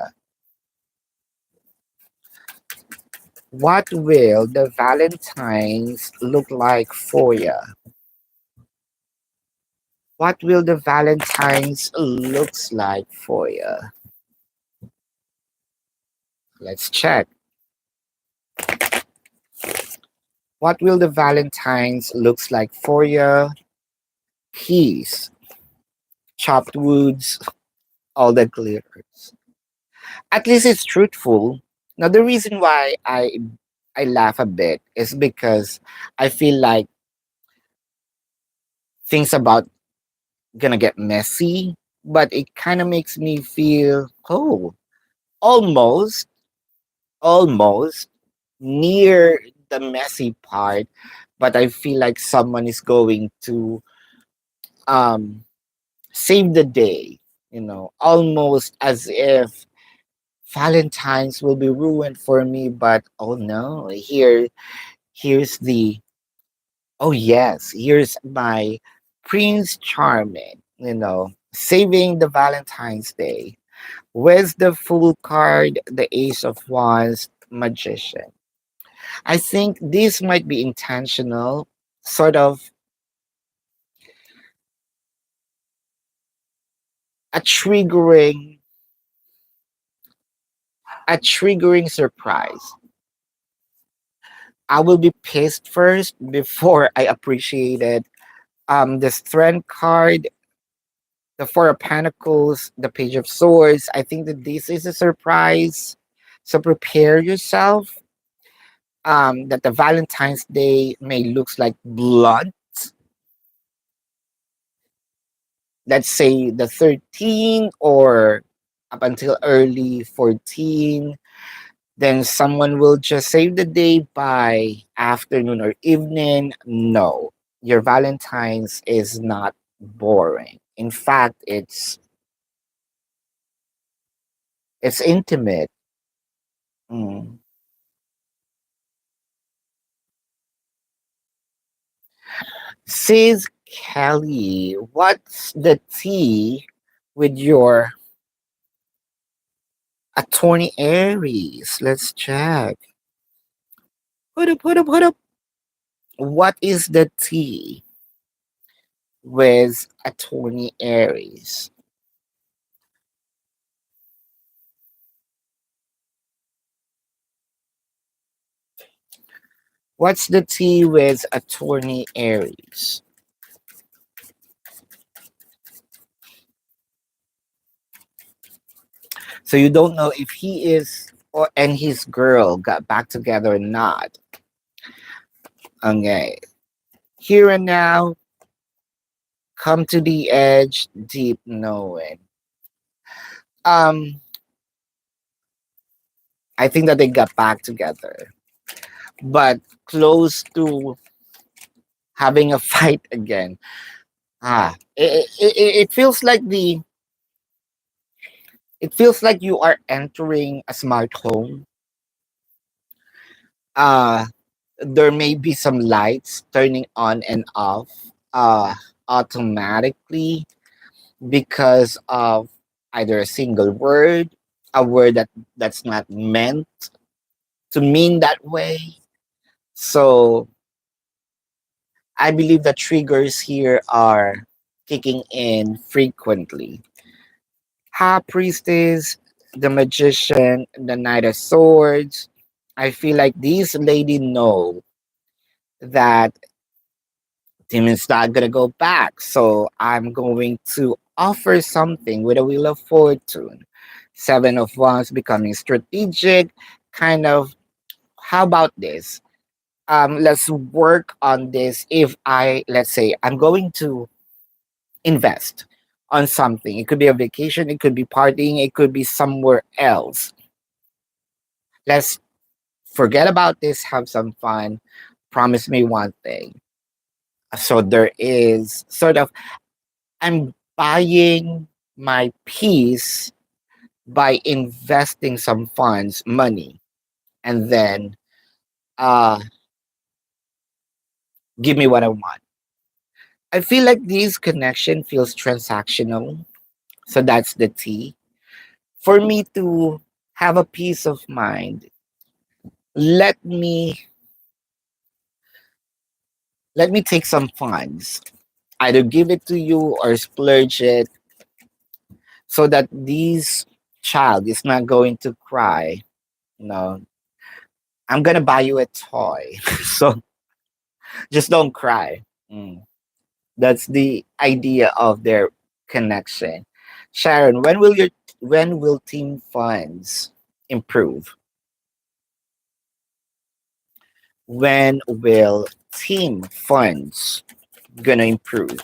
What will the Valentine's look like for you? What will the Valentine's looks like for you? Let's check. What will the Valentine's looks like for you? Peace, chopped woods, all the glitters. At least it's truthful. Now the reason why I laugh a bit is because I feel like things about gonna get messy, but it kind of makes me feel, oh, almost, almost near the messy part, but I feel like someone is going to um save the day, almost as if Valentine's will be ruined for me, but oh no, here's the, oh yes, here's my Prince Charming, saving the Valentine's Day. With the Fool card, the Ace of Wands, Magician. I think this might be intentional, sort of a triggering. A triggering surprise. I will be pissed first before I appreciate it. The strength card, the Four of Pentacles, the Page of Swords. I think that this is a surprise. So prepare yourself. That the Valentine's Day may looks like blunt. Let's say the 13 or up until early 14. Then someone will just save the day by afternoon or evening. No, your Valentine's is not boring. In fact, it's intimate. Mm. Says Kelly, what's the tea with your attorney Aries? Let's check. Put up. What is the tea with attorney Aries? What's the tea with attorney Aries? So you don't know if he is or and his girl got back together or not. Okay. Here and now, come to the edge, deep knowing. Um, I think that they got back together, but close to having a fight again. It feels like it feels like you are entering a smart home. Uh, there may be some lights turning on and off automatically because of either a single word, a word that's not meant to mean that way. So I believe the triggers here are kicking in frequently. High Priestess, the Magician, the Knight of Swords. I feel like these ladies know that Tim is not gonna go back. So I'm going to offer something with a Wheel of Fortune. Seven of Wands becoming strategic, kind of. How about this? Let's work on this. If I, let's say, I'm going to invest on something, it could be a vacation, it could be partying, it could be somewhere else. Let's forget about this, have some fun. Promise me one thing. So there is sort of, I'm buying my peace by investing some funds, money, and then uh give me what I want. I feel like this connection feels transactional. So that's the T. For me to have a peace of mind, let me let me take some funds. Either give it to you or splurge it so that this child is not going to cry. No, I'm gonna buy you a toy. So just don't cry. Mm. That's the idea of their connection. Sharon, when will team funds improve? When will team funds gonna improve?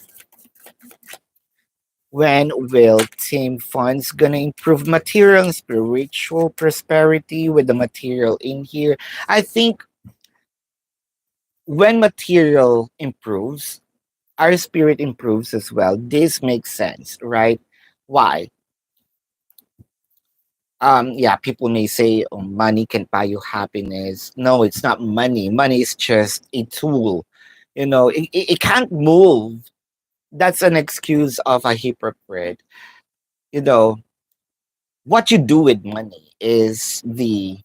When will team funds gonna improve material and spiritual prosperity with the material in here? I think when material improves, our spirit improves as well. This makes sense, right? Why? Yeah, people may say, oh, money can buy you happiness. No, it's not money. Money is just a tool. It can't move. That's an excuse of a hypocrite. You know, what you do with money is the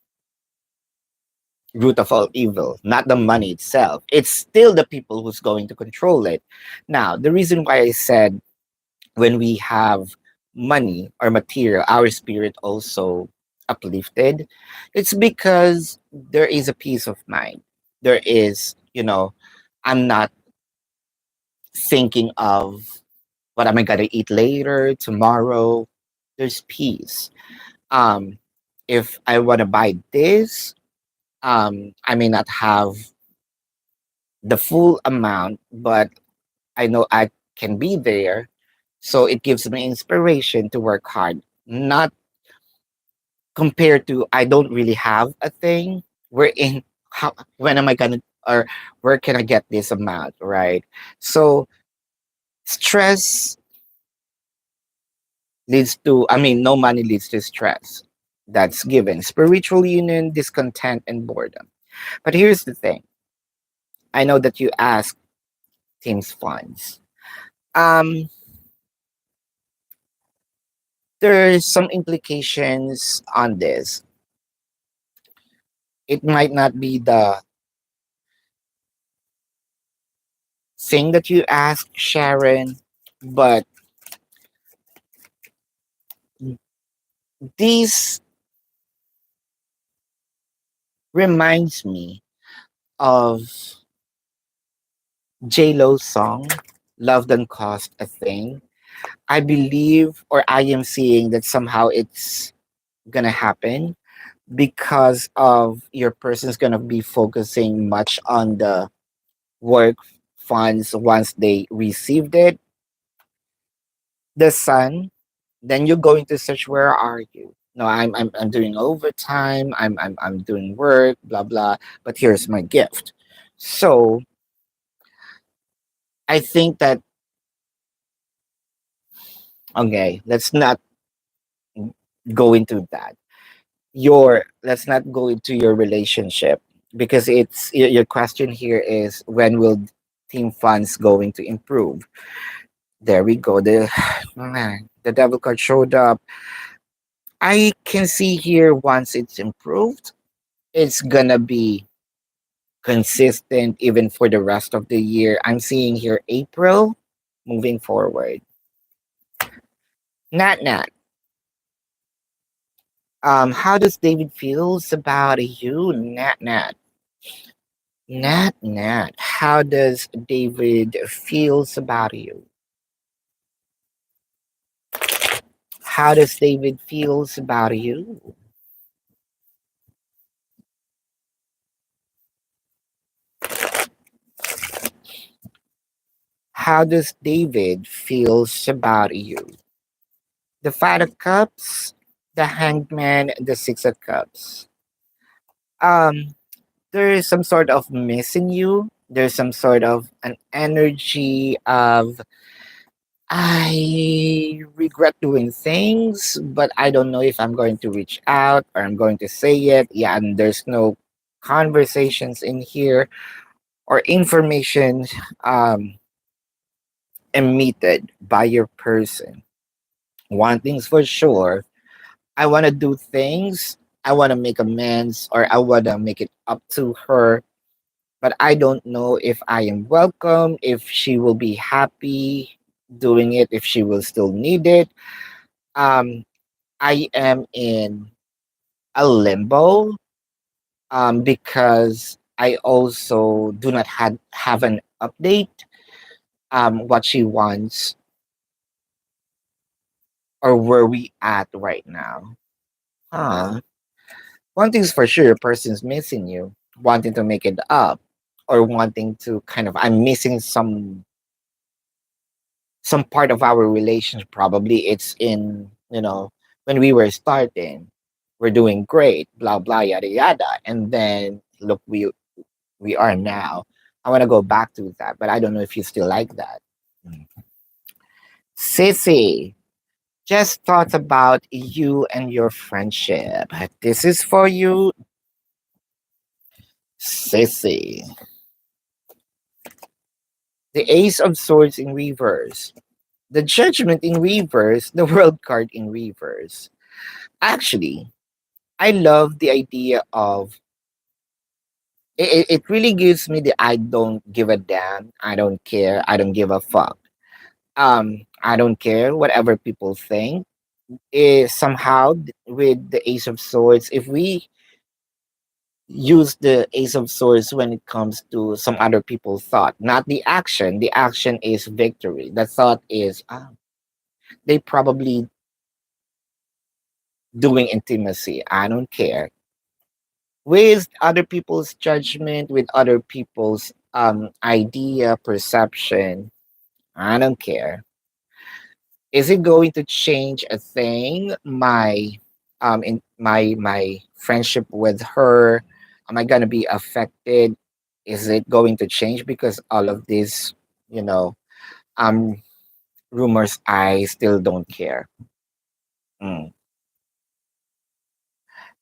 root of all evil, not the money itself. It's still the people who's going to control it. Now, the reason why I said when we have money or material, our spirit also uplifted, it's because there is a peace of mind. There is, I'm not thinking of what am I gonna eat later, tomorrow. There's peace. Um, if I want to buy this, I may not have the full amount, but I know I can be there. So it gives me inspiration to work hard. Not compared to I don't really have a thing. We're in how when am I gonna or where can I get this amount, right? So stress leads to no money leads to stress. That's given. Spiritual union, discontent, and boredom. But here's the thing. I know that you ask teams funds. Um, there's some implications on this. It might not be the thing that you ask, Sharon, but this reminds me of J Lo's song, Love Don't Cost a Thing. I believe or I am seeing that somehow it's gonna happen because of your person's gonna be focusing much on the work funds once they received it. The son, then you're going to search where are you? No, I'm doing overtime, I'm doing work, blah blah, but here's my gift. So I think that okay, let's not go into that. Let's not go into your relationship because your question here is when will team funds going to improve. There we go, the devil card showed up. I can see here once it's improved it's gonna be consistent even for the rest of the year. I'm seeing here April moving forward. Nat, how does David feels about you? Nat, how does David feels about you? How does David feels about you? How does David feels about you? The Five of Cups, the Hanged Man, the Six of Cups. Um, there is some sort of missing you. There's some sort of an energy of I regret doing things, but I don't know if I'm going to reach out or I'm going to say it. Yeah, and there's no conversations in here or information um, emitted by your person. One thing's for sure, I want to do things, I want to make amends, or I want to make it up to her, but I don't know if I am welcome, if she will be happy doing it, if she will still need it. Um, I am in a limbo because I also do not have an update what she wants or where we at right now. Huh. One thing's for sure, a person's missing you, wanting to make it up, or wanting to kind of I'm missing some part of our relationship. Probably it's in, when we were starting, we're doing great, blah blah yada yada. And then look, we are now. I want to go back to that, but I don't know if you still like that. Mm. Sissy, just thought about you and your friendship. This is for you, Sissy. The Ace of Swords in reverse. The Judgment in reverse. The World card in reverse. Actually, I love the idea of it really gives me the I don't give a damn, I don't care, I don't give a fuck. I don't care whatever people think. is somehow with the Ace of Swords, if we use the Ace of Swords when it comes to some other people's thought, not the action is victory. The thought is, they probably doing intimacy. I don't care. With other people's judgment, with other people's idea, perception, I don't care. Is it going to change a thing? My friendship with her, am I gonna be affected? Is it going to change because all of this, you know, um rumors? I still don't care. Mm.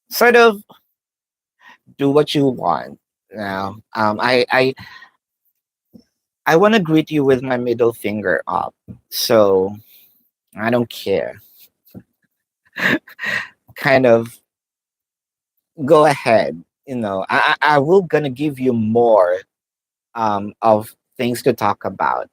Sort of do what you want. Now, I want to greet you with my middle finger up. So I don't care. Kind of go ahead. I will gonna give you more of things to talk about.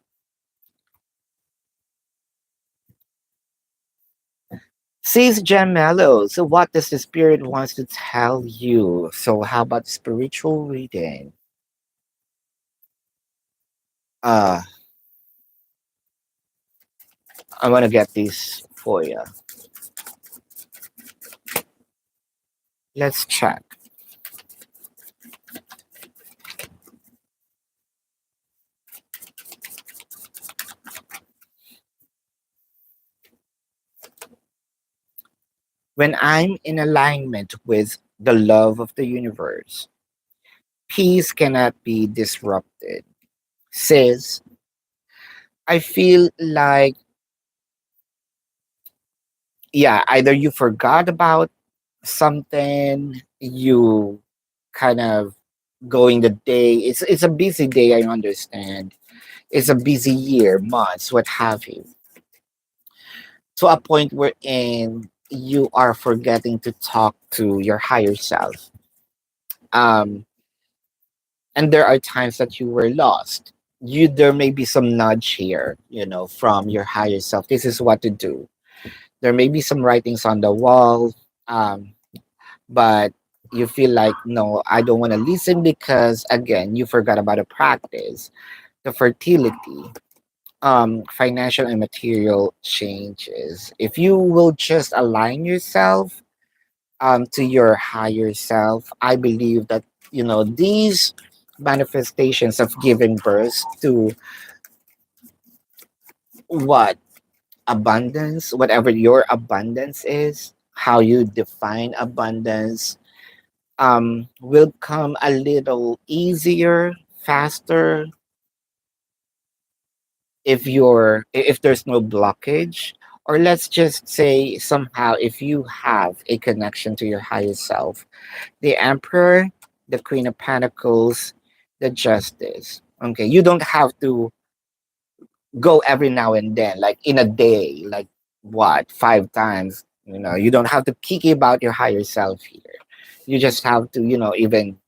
Says Jamello. So what does the spirit wants to tell you? So how about spiritual reading? Uh I wanna get this for you. Let's check. When I'm in alignment with the love of the universe, peace cannot be disrupted. Says, I feel like, yeah, either you forgot about something, you kind of going the day. It's a busy day, I understand. It's a busy year, months, what have you. To a point wherein you are forgetting to talk to your higher self. Um, and there are times that you were lost. There may be some nudge here, from your higher self. This is what to do. There may be some writings on the wall, um, but you feel like, no, I don't want to listen because again, you forgot about a practice, the fertility, financial and material changes. If you will just align yourself to your higher self, I believe that these manifestations of giving birth to what abundance, whatever your abundance is, how you define abundance, will come a little easier, faster if there's no blockage, or let's just say somehow if you have a connection to your higher self, the Emperor, the Queen of Pentacles, the Justice. Okay, you don't have to go every now and then, like in a day, like what, 5 times. You don't have to kiki about your higher self here. You just have to, even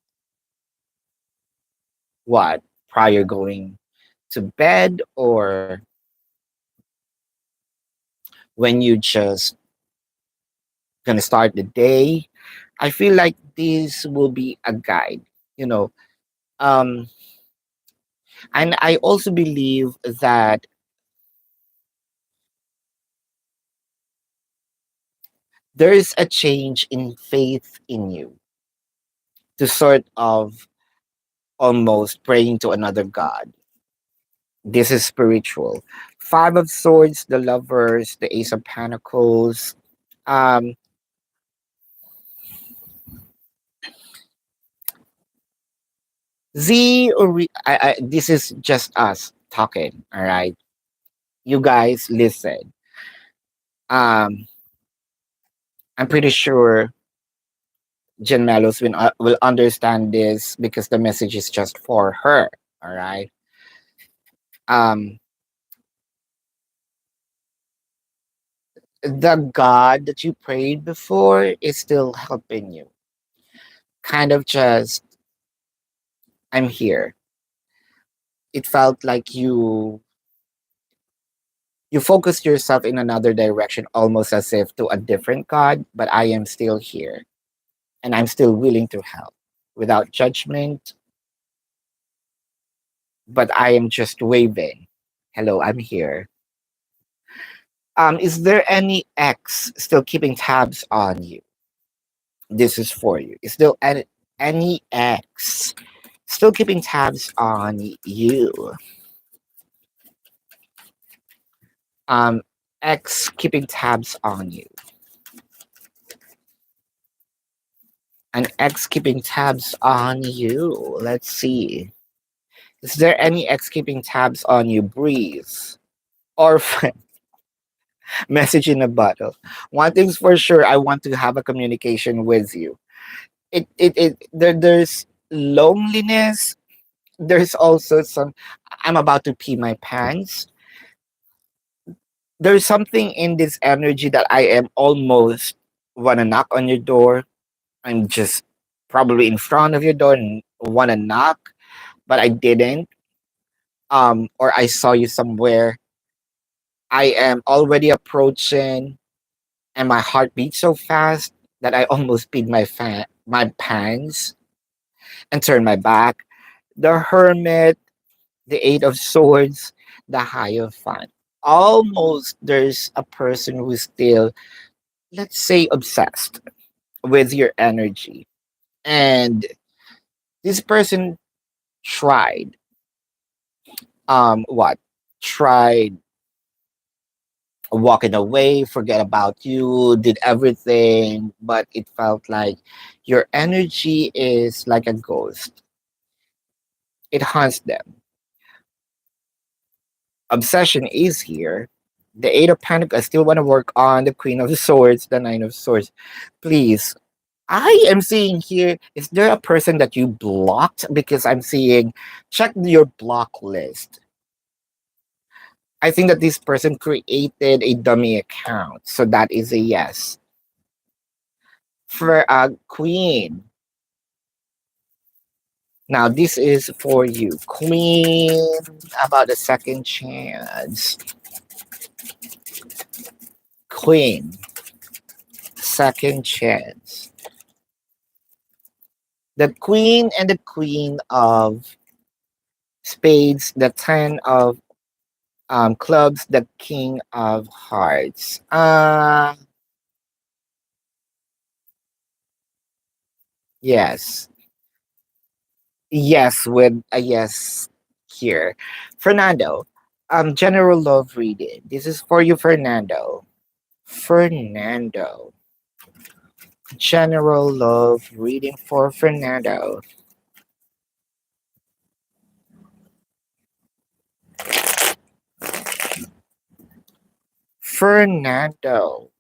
what, prior going to bed, or when you just gonna start the day. I feel like this will be a guide, you know. Um, and I also believe that there is a change in faith in you to sort of almost praying to another god. This is spiritual. Five of Swords, the Lovers, the Ace of Pentacles. Um, this is just us talking. All right, you guys listen. Um, I'm pretty sure Jen Mellos will understand this because the message is just for her. All right. Um, the God that you prayed before is still helping you. Kind of just, I'm here. It felt like You focus yourself in another direction, almost as if to a different God, but I am still here and I'm still willing to help without judgment, but I am just waving. Hello, I'm here. Is there any ex still keeping tabs on you? This is for you. Is there any ex still keeping tabs on you? Um, Ex keeping tabs on you. An ex keeping tabs on you. Let's see. Is there any ex keeping tabs on you? Breathe. Orphan. Message in a bottle. One thing's for sure, I want to have a communication with you. There's loneliness. There's also some, I'm about to pee my pants. There's something in this energy that I am almost wanna knock on your door. I'm just probably in front of your door and wanna knock, but I didn't. Or I saw you somewhere. I am already approaching, and my heart beats so fast that I almost peed my pants and turned my back. The Hermit, the Eight of Swords, the Hierophant. Almost there's a person who's still, let's say, obsessed with your energy. And this person tried, what? Tried walking away, forget about you, did everything, but it felt like your energy is like a ghost. It haunts them. Obsession is here. The Eight of Panic, I still want to work on the Queen of Swords, the Nine of Swords. Please. I am seeing here, is there a person that you blocked? Because I'm seeing, check your block list. I think that this person created a dummy account. So that is a yes. For a Queen. Now, this is for you. Queen, about the second chance. Queen, second chance. The Queen and the Queen of Spades, the Ten of Clubs, the King of Hearts. Yes. Yes, with a yes here. Fernando, general love reading. This is for you, Fernando. Fernando. General love reading for Fernando. Fernando.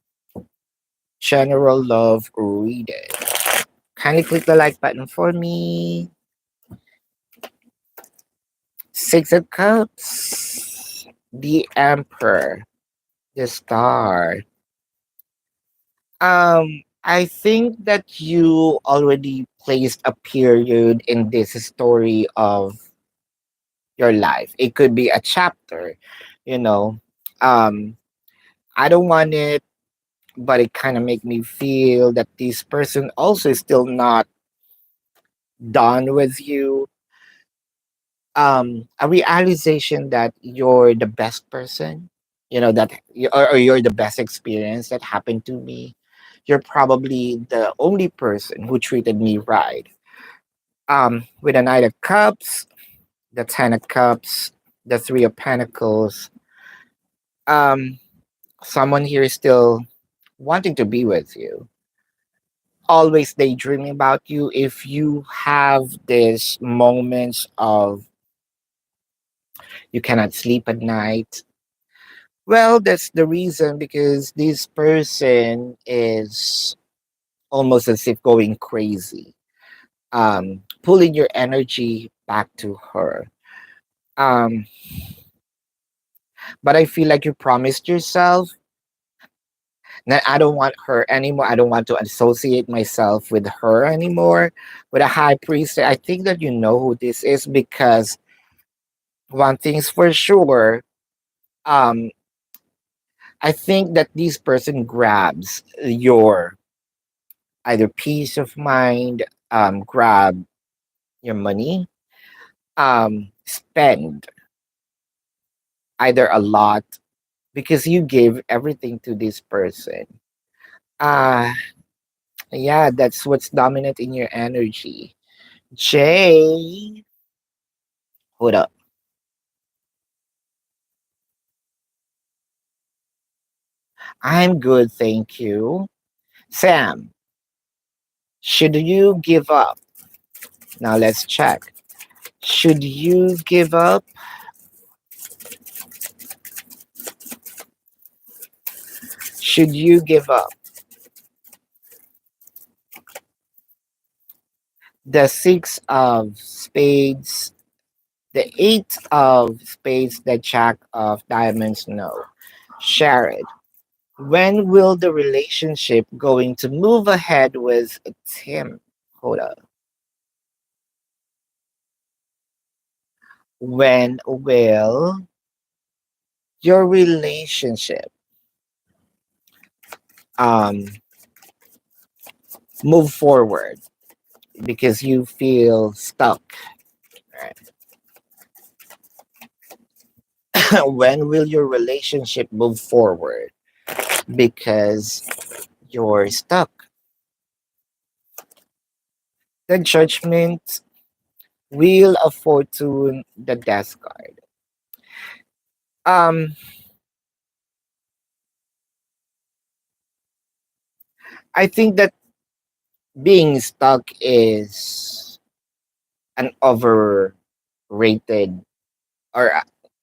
General love reading. Kindly click the like button for me. Six of Cups. The Emperor. The Star. I think that you already placed a period in this story of your life. It could be a chapter, you know. Um, I don't want it, but it kind of make me feel that this person also is still not done with you. A realization that you're the best person, that or you're the best experience that happened to me. You're probably the only person who treated me right. With a Knight of Cups, the Ten of Cups, the Three of Pentacles. Um, Someone here is still wanting to be with you, always daydreaming about you. If you have these moments of you cannot sleep at night, well, that's the reason, because this person is almost as if going crazy, pulling your energy back to her. Um, but I feel like you promised yourself that I don't want her anymore. I don't want to associate myself with her anymore. With a high priest, I think that you know who this is, because one thing's for sure. Um, I think that this person grabs your either peace of mind, grab your money, spend either a lot because you gave everything to this person. Uh yeah, that's what's dominant in your energy. Jay, hold up. I'm good, thank you. Sam, should you give up? Now let's check. Should you give up? Should you give up? The six of spades, the eight of spades, the jack of diamonds, no. Share it. When will the relationship going to move ahead with Tim? Hold up. When will your relationship um move forward because you feel stuck? Right? When will your relationship move forward because you're stuck? The judgment, wheel of fortune, the death card. Um, I think that being stuck is an overrated or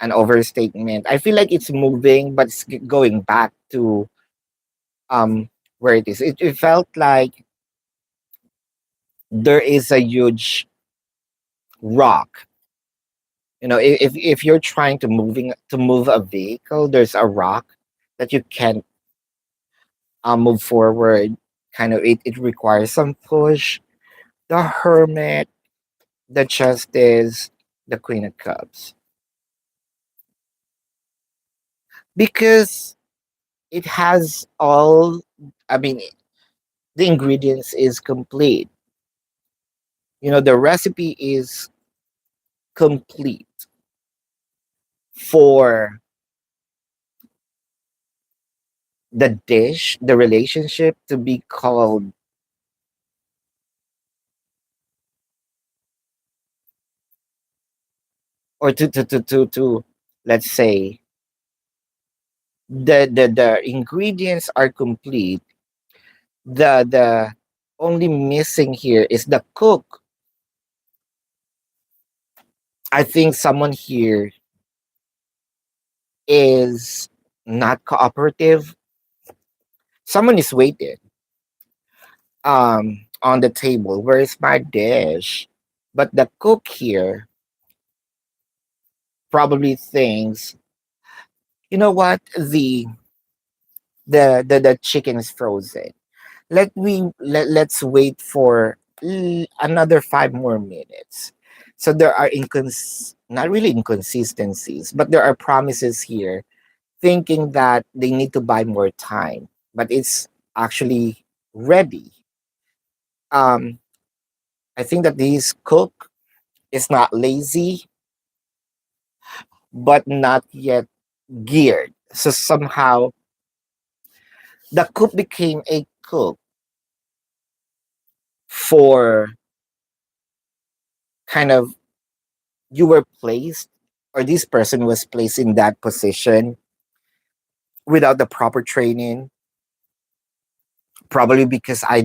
an overstatement. I feel like it's moving, but it's going back to um where it is. It felt like there is a huge rock. You know, if you're trying to move a vehicle, there's a rock that you can't move forward. Kind of, it requires some push. The Hermit, the Justice, the Queen of Cups, because it has all. I mean, the ingredients is complete. You know, the recipe is complete for the dish, the relationship to be called, or to let's say the ingredients are complete. The only missing here is the cook. I think someone here is not cooperative. Someone is waiting on the table. Where is my dish? But the cook here probably thinks, you know what, the chicken is frozen. Let's wait for another 5 more minutes. So there are not really inconsistencies, but there are promises here, thinking that they need to buy more time, but it's actually ready. Um, I think that this cook is not lazy, but not yet geared. So somehow the cook became a cook for kind of, you were placed, or this person was placed in that position without the proper training, probably because I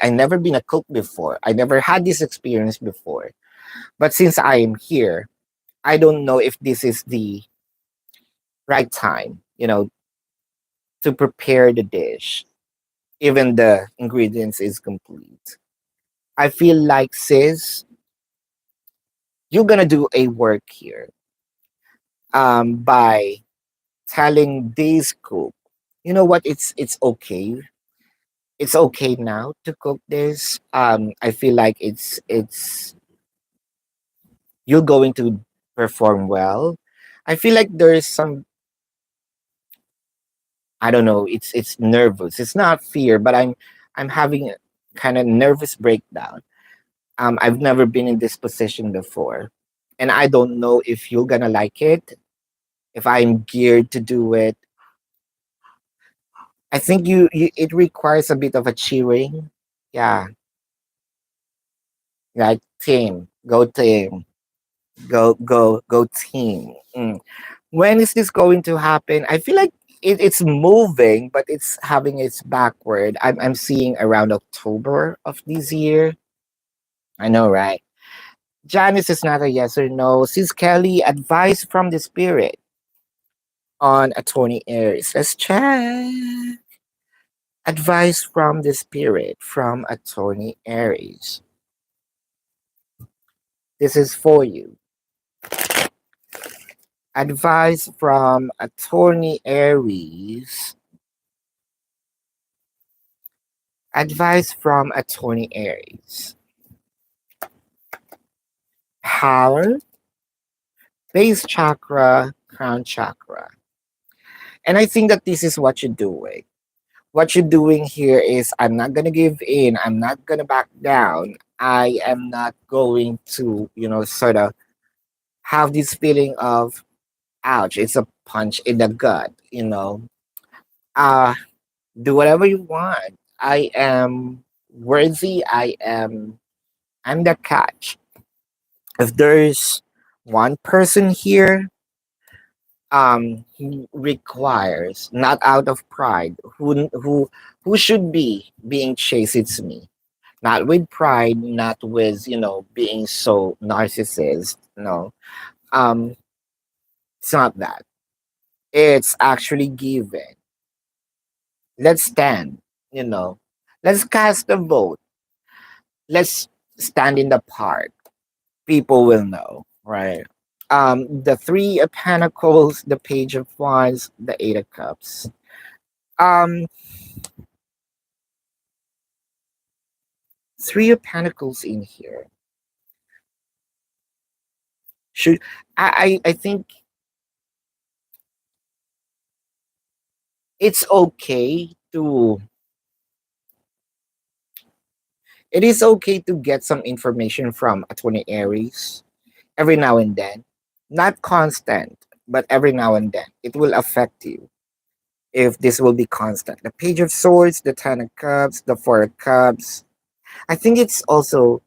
never been a cook before. I never had this experience before. But since I am here, I don't know if this is the right time, to prepare the dish. Even the ingredients is complete. I feel like, sis, you're gonna do a work here by telling this cook, you know what, it's okay. It's okay now to cook this. I feel like it's you're going to perform well. I feel like there is some I don't know, it's nervous. It's not fear, but I'm having a kind of nervous breakdown. I've never been in this position before. And I don't know if you're gonna like it, if I'm geared to do it. I think you it requires a bit of a cheering. Yeah, like team, go team, go team. When is this going to happen? I feel like it's moving, but it's having its backward. I'm seeing around October of this year. I know, right? Janice is not a yes or no. Sis Kelly, advice from the spirit on a Tony Aries. Let's check. Advice from the spirit from a Tony Aries. This is for you. Advice from a Tony Aries. Advice from a Tony Aries. Power, base chakra, crown chakra. And I think that this is what you're doing. What you're doing here is I'm not gonna give in. I'm not gonna back down. I am not going to, sort of have this feeling of ouch, it's a punch in the gut. Uh do whatever you want. I am worthy. I'm the catch. If there's one person here who requires, not out of pride, who should be being chased, it's me. Not with pride, not with being so narcissist. No, um it's not that. It's actually given. Let's stand, you know let's cast a vote. Let's stand in the park. People will know, right? The three of pentacles, the page of wands, the eight of cups. um Three of pentacles in here. Should I think it's okay to it is okay to get some information from a 20 Aries every now and then. Not constant, but every now and then. It will affect you if this will be constant. The Page of Swords, the Ten of Cups, the Four of Cups. I think it's also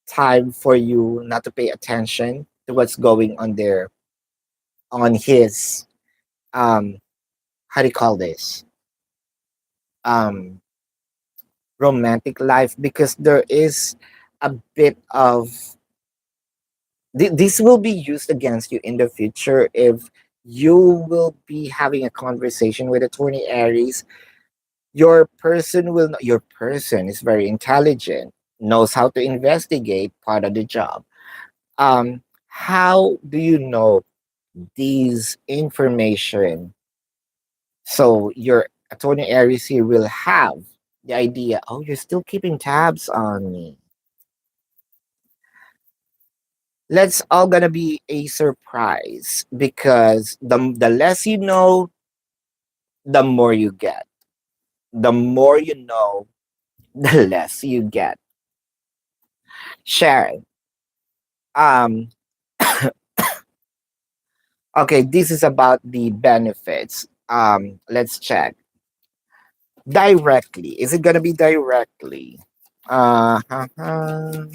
time for you not to pay attention to what's going on there on his how do you call this? Um Romantic life, because there is a bit of this will be used against you in the future if you will be having a conversation with a 20 Aries. Your person is very intelligent, knows how to investigate, part of the job. How do you know these information? So your Tony Aries here will have the idea, oh, you're still keeping tabs on me. Let's all gonna be a surprise, because the less you know, the more you get. The more you know, the less you get. Sharon. Um, okay, this is about the benefits. Let's check. Directly. Is it gonna be directly? Uh-huh.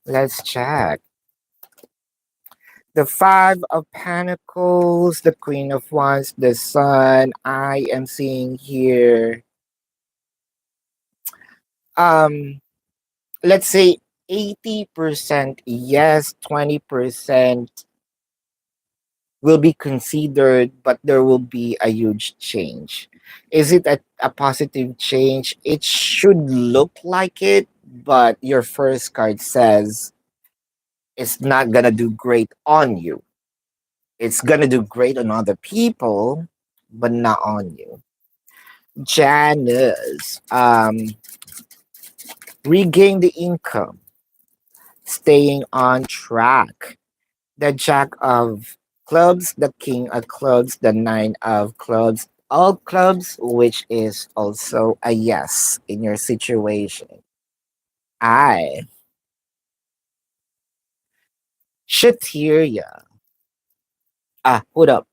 Let's check. The Five of Pentacles, the Queen of Wands, the Sun. I am seeing here. Um, let's say 80% yes, 20% will be considered, but there will be a huge change. Is it a positive change? It should look like it, but your first card says it's not gonna do great on you. It's gonna do great on other people, but not on you. Janice, regain the income, staying on track. The Jack of clubs, the king of clubs, the nine of clubs, all clubs, which is also a yes in your situation. I Shateria. Hold up.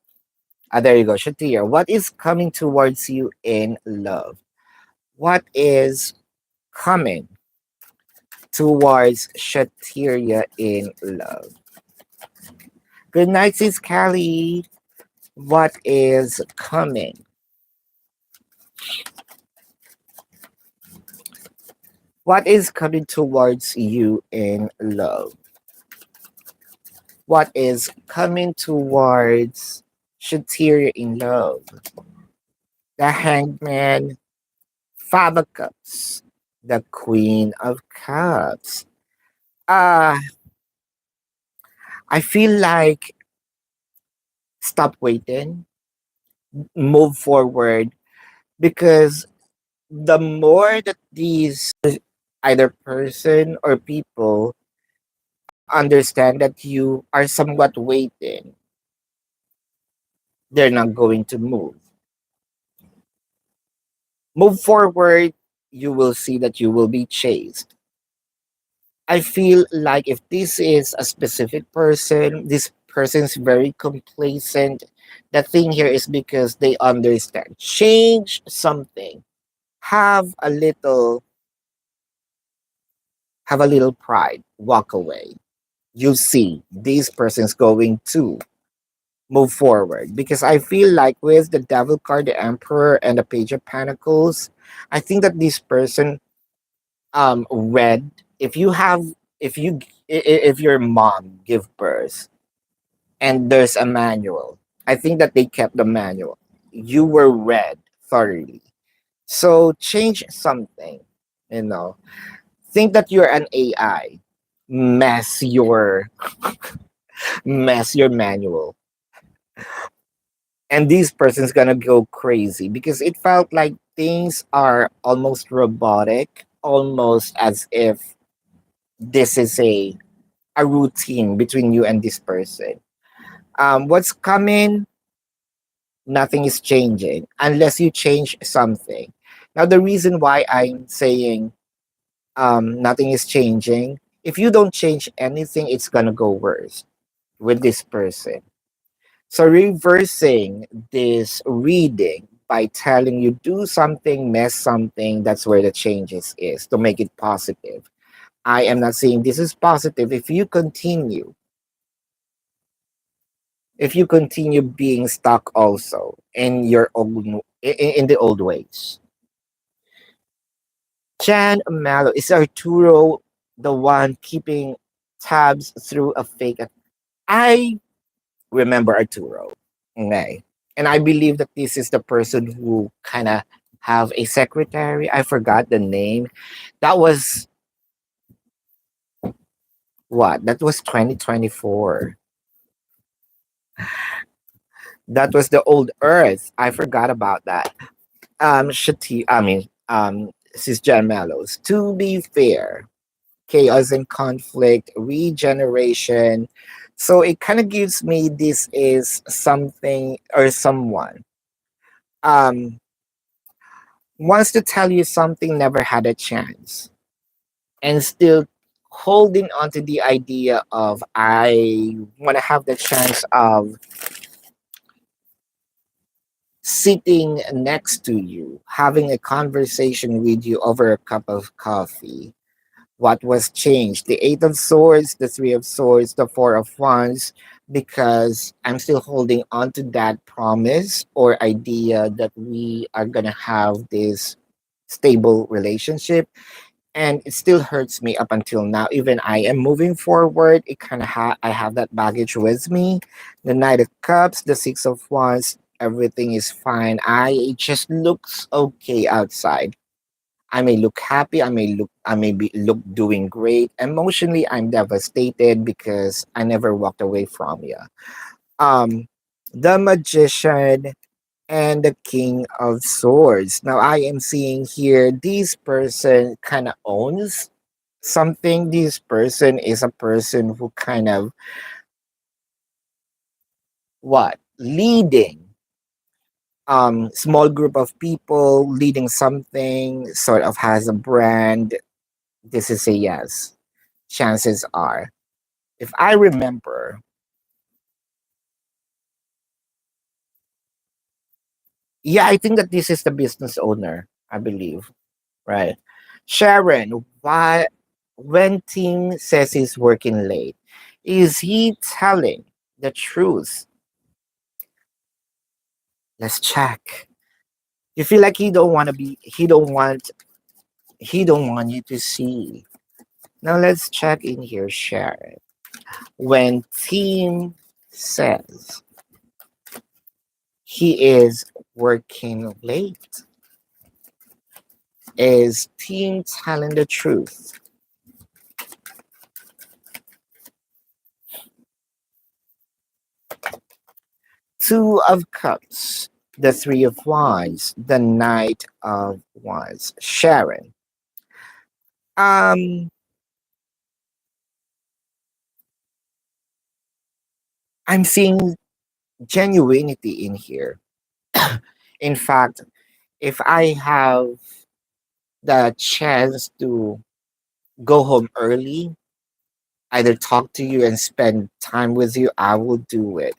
There you go, Shatir. What is coming towards you in love? What is coming towards Shatiria in love? Good night, sis Callie. What is coming? What is coming towards you in love? What is coming towards Shatiria in love? The Hangman, Five of Cups, the Queen of Cups. Uh, I feel like stop waiting, move forward, because the more that these either person or people understand that you are somewhat waiting, they're not going to move. Move forward, you will see that you will be chased. I feel like if this is a specific person, this person's very complacent. The thing here is because they understand. Change something. Have a little have a little pride. Walk away. You see this person's going to move forward, because I feel like with the devil card, the emperor, and the page of pentacles, I think that this person read, if you have if you if your mom give birth and there's a manual, I think that they kept the manual. You were read thoroughly, so change something, you know. Think that you're an AI. mess your Mess your manual, and this person's gonna go crazy, because it felt like things are almost robotic, almost as if this is a routine between you and this person. What's coming? Nothing is changing unless you change something. Now, the reason why I'm saying nothing is changing, if you don't change anything, it's gonna go worse with this person. So reversing this reading by telling you do something, mess something, that's where the changes is to make it positive. I am not saying this is positive if you continue being stuck also in your own in the old ways. Jan Mallow, is Arturo the one keeping tabs through a fake? I remember Arturo. Okay. And I believe that this is the person who kind of have a secretary. I forgot the name. That was what? That was 2024. That was the old Earth. I forgot about that. Sis Jan Mellows. To be fair, chaos and conflict, regeneration. So it kind of gives me this is something or someone um wants to tell you something, never had a chance, and still holding on to the idea of I want to have the chance of sitting next to you, having a conversation with you over a cup of coffee. What was changed? The Eight of Swords, the Three of Swords, the Four of Wands, because I'm still holding on to that promise or idea that we are going to have this stable relationship. And it still hurts me up until now. Even I am moving forward, it kind of I have that baggage with me. The Knight of Cups, the Six of Wands, everything is fine. It just looks okay outside. I may look happy, I may be look doing great. Emotionally, I'm devastated because I never walked away from you. Um, the Magician and the King of Swords. Now I am seeing here this person kind of owns something. This person is a person who kind of what? Leading small group of people, leading something, sort of has a brand. This is a yes. Chances are. If I remember, yeah, I think that this is the business owner, I believe. Right. Sharon, why when Tim says he's working late, is he telling the truth? Let's check. You feel like he don't want you to see. Now let's check in here, Sharon. When Tim says he is working late, is Tim telling the truth? Two of Cups, the Three of Wands, the Knight of Wands. Sharon. Um, I'm seeing genuinity in here. In fact, if I have the chance to go home early, either talk to you and spend time with you, I will do it.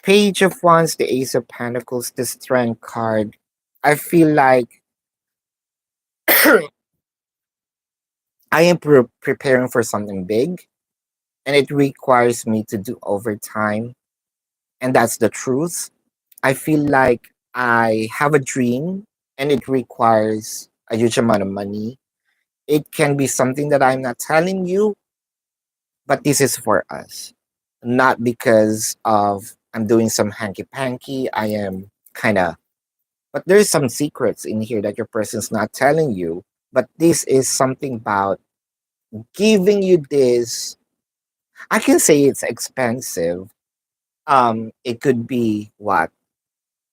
Page of Wands, the Ace of Pentacles, the Strength card. I feel like I am preparing for something big, and it requires me to do overtime, and that's the truth. I feel like I have a dream, and it requires a huge amount of money. It can be something that I'm not telling you, but this is for us. Not because of I'm doing some hanky panky. I am kind of, but there's some secrets in here that your person's not telling you. But this is something about giving you this. I can say it's expensive. It could be what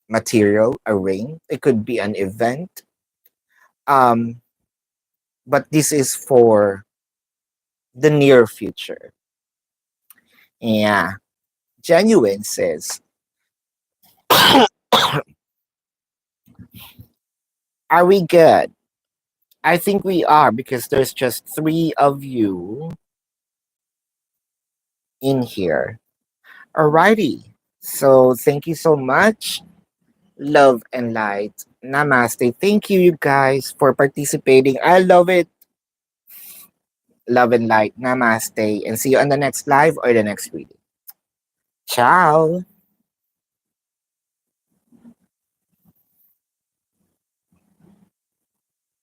material, a ring. It could be an event. Um, but this is for the near future. Yeah, genuine says. Are we good? I think we are because there's just three of you in here. Alrighty. So thank you so much. Love and light. Namaste. Thank you, you guys, for participating. I love it. Love and light. Namaste. And see you on the next live or the next reading. Ciao.